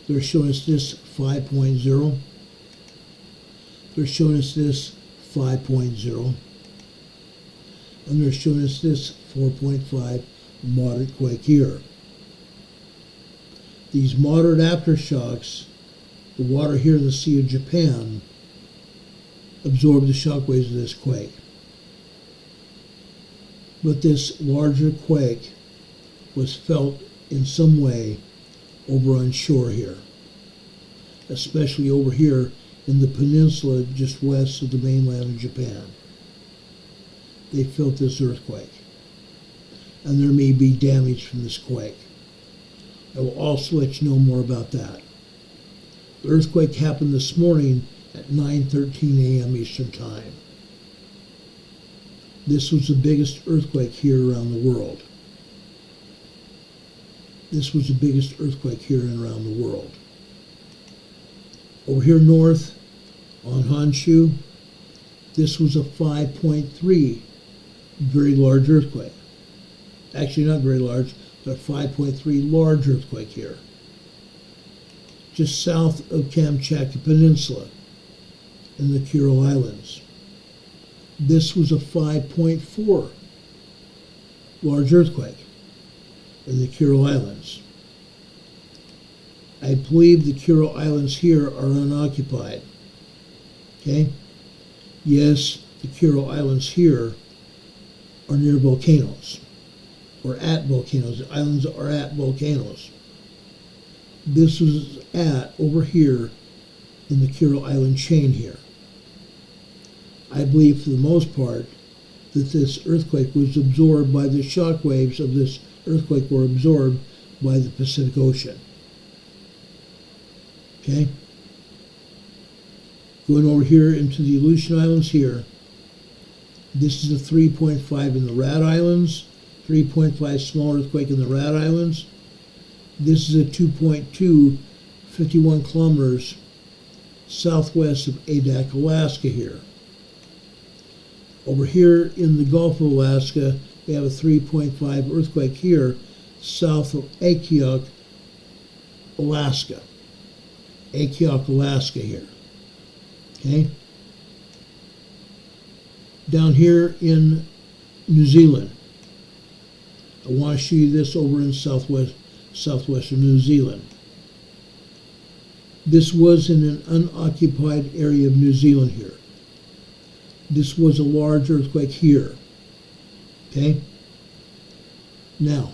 They're showing us this 5.0. They're showing us this 5.0. And they're showing us this 4.5 moderate quake here. These moderate aftershocks, the water here in the Sea of Japan, absorbed the shock waves of this quake. But this larger quake was felt in some way over on shore here, especially over here in the peninsula just west of the mainland of Japan. They felt this earthquake, and there may be damage from this quake. I will also let you know more about that. The earthquake happened this morning at 9:13 a.m. Eastern Time. This was the biggest earthquake here around the world. This was the biggest earthquake here and around the world. Over here north on Honshu, this was a 5.3 very large earthquake. Actually not very large, but a 5.3 large earthquake here. Just south of Kamchatka Peninsula in the Kuril Islands. This was a 5.4 large earthquake in the Kuril Islands. I believe the Kuril Islands here are unoccupied. Okay? Yes, the Kuril Islands here are near volcanoes, or at volcanoes. The islands are at volcanoes. This was at over here in the Kuril Island chain here. I believe for the most part that this earthquake was absorbed by the shock waves of this earthquake were absorbed by the Pacific Ocean. Okay? Going over here into the Aleutian Islands here, This is a 3.5 in the Rat Islands, 3.5 small earthquake in the Rat Islands. This is a 2.2, 51 kilometers southwest of Adak, Alaska here. Over here in the Gulf of Alaska, we have a 3.5 earthquake here, south of Aquioc, Alaska. Aquioc, Alaska here. Okay? Down here in New Zealand, I want to show you this over in southwestern New Zealand. This was in an unoccupied area of New Zealand here. This was a large earthquake here. Okay? Now,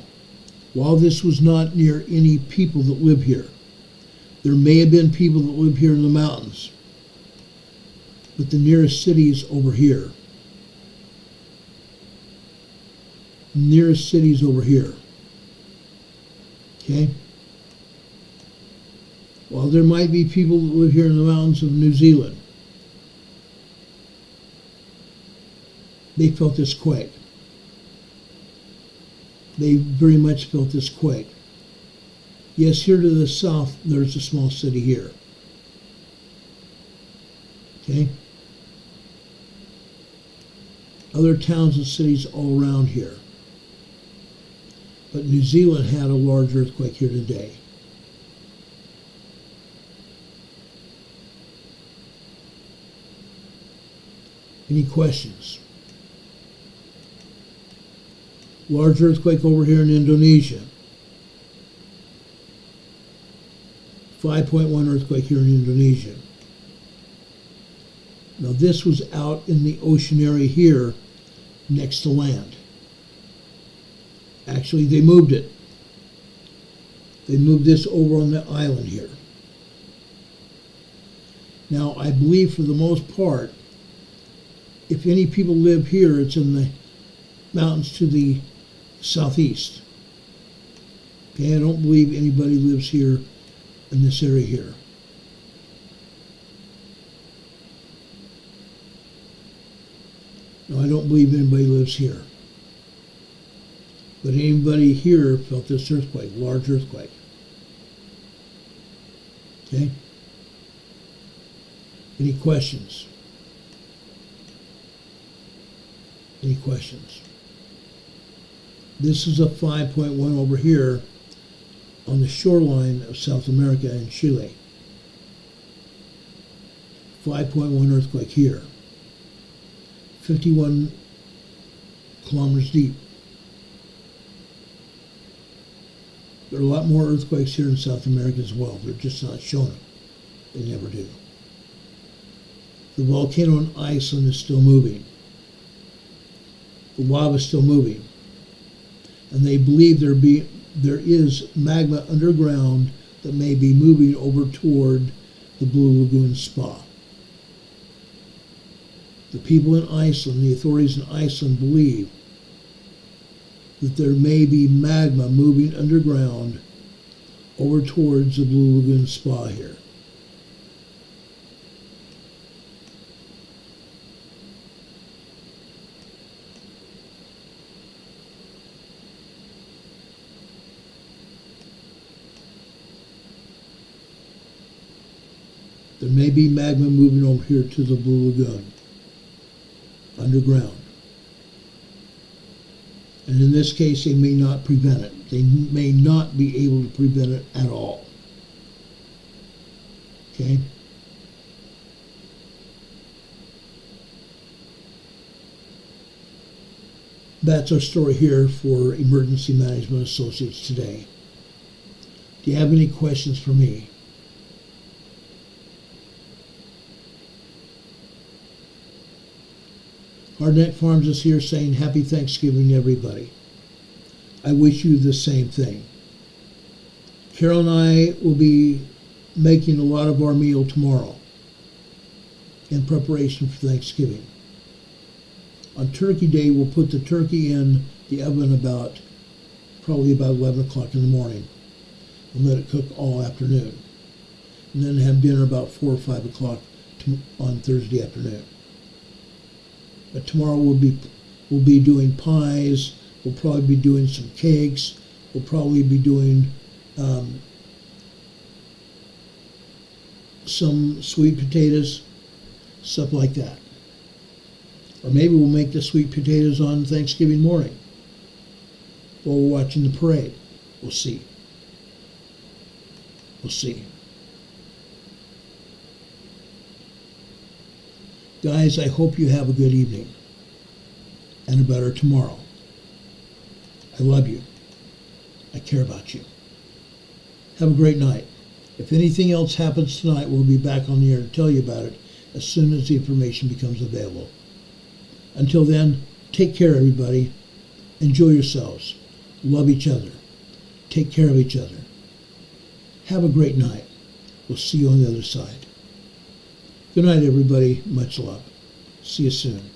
while this was not near any people that live here, there may have been people that live here in the mountains, but the nearest city is over here. Nearest city is over here. Okay? While there might be people that live here in the mountains of New Zealand, they felt this quake. They very much felt this quake. Yes, here to the south, there's a small city here. Okay? Other towns and cities all around here. But New Zealand had a large earthquake here today. Any questions? Large earthquake over here in Indonesia. 5.1 earthquake here in Indonesia. Now this was out in the ocean area here next to land. Actually, they moved it. They moved this over on the island here. Now, I believe for the most part, if any people live here, it's in the mountains to the southeast. Okay, I don't believe anybody lives here in this area here. No, I don't believe anybody lives here. But anybody here felt this earthquake, large earthquake. Okay? Any questions? Any questions? This is a 5.1 over here on the shoreline of South America and Chile. 5.1 earthquake here. 51 kilometers deep. There are a lot more earthquakes here in South America as well. They're just not showing them. They never do. The volcano in Iceland is still moving. The lava is still moving. And they believe there is magma underground that may be moving over toward the Blue Lagoon Spa. The people in Iceland, the authorities in Iceland believe that there may be magma moving underground over towards the Blue Lagoon Spa here. There may be magma moving over here to the Blue Lagoon, underground. And in this case, they may not prevent it. They may not be able to prevent it at all. Okay? That's our story here for Emergency Management Associates today. Do you have any questions for me? Hardneck Farms is here saying Happy Thanksgiving, everybody. I wish you the same thing. Carol and I will be making a lot of our meal tomorrow in preparation for Thanksgiving. On Turkey Day, we'll put the turkey in the oven probably about 11 o'clock in the morning and let it cook all afternoon. And then have dinner about 4 or 5 o'clock on Thursday afternoon. But tomorrow we'll be doing pies. We'll probably be doing some cakes. We'll probably be doing some sweet potatoes, stuff like that. Or maybe we'll make the sweet potatoes on Thanksgiving morning while we're watching the parade. We'll see. We'll see. Guys, I hope you have a good evening and a better tomorrow. I love you. I care about you. Have a great night. If anything else happens tonight, we'll be back on the air to tell you about it as soon as the information becomes available. Until then, take care, everybody. Enjoy yourselves. Love each other. Take care of each other. Have a great night. We'll see you on the other side. Good night, everybody. Much love. See you soon.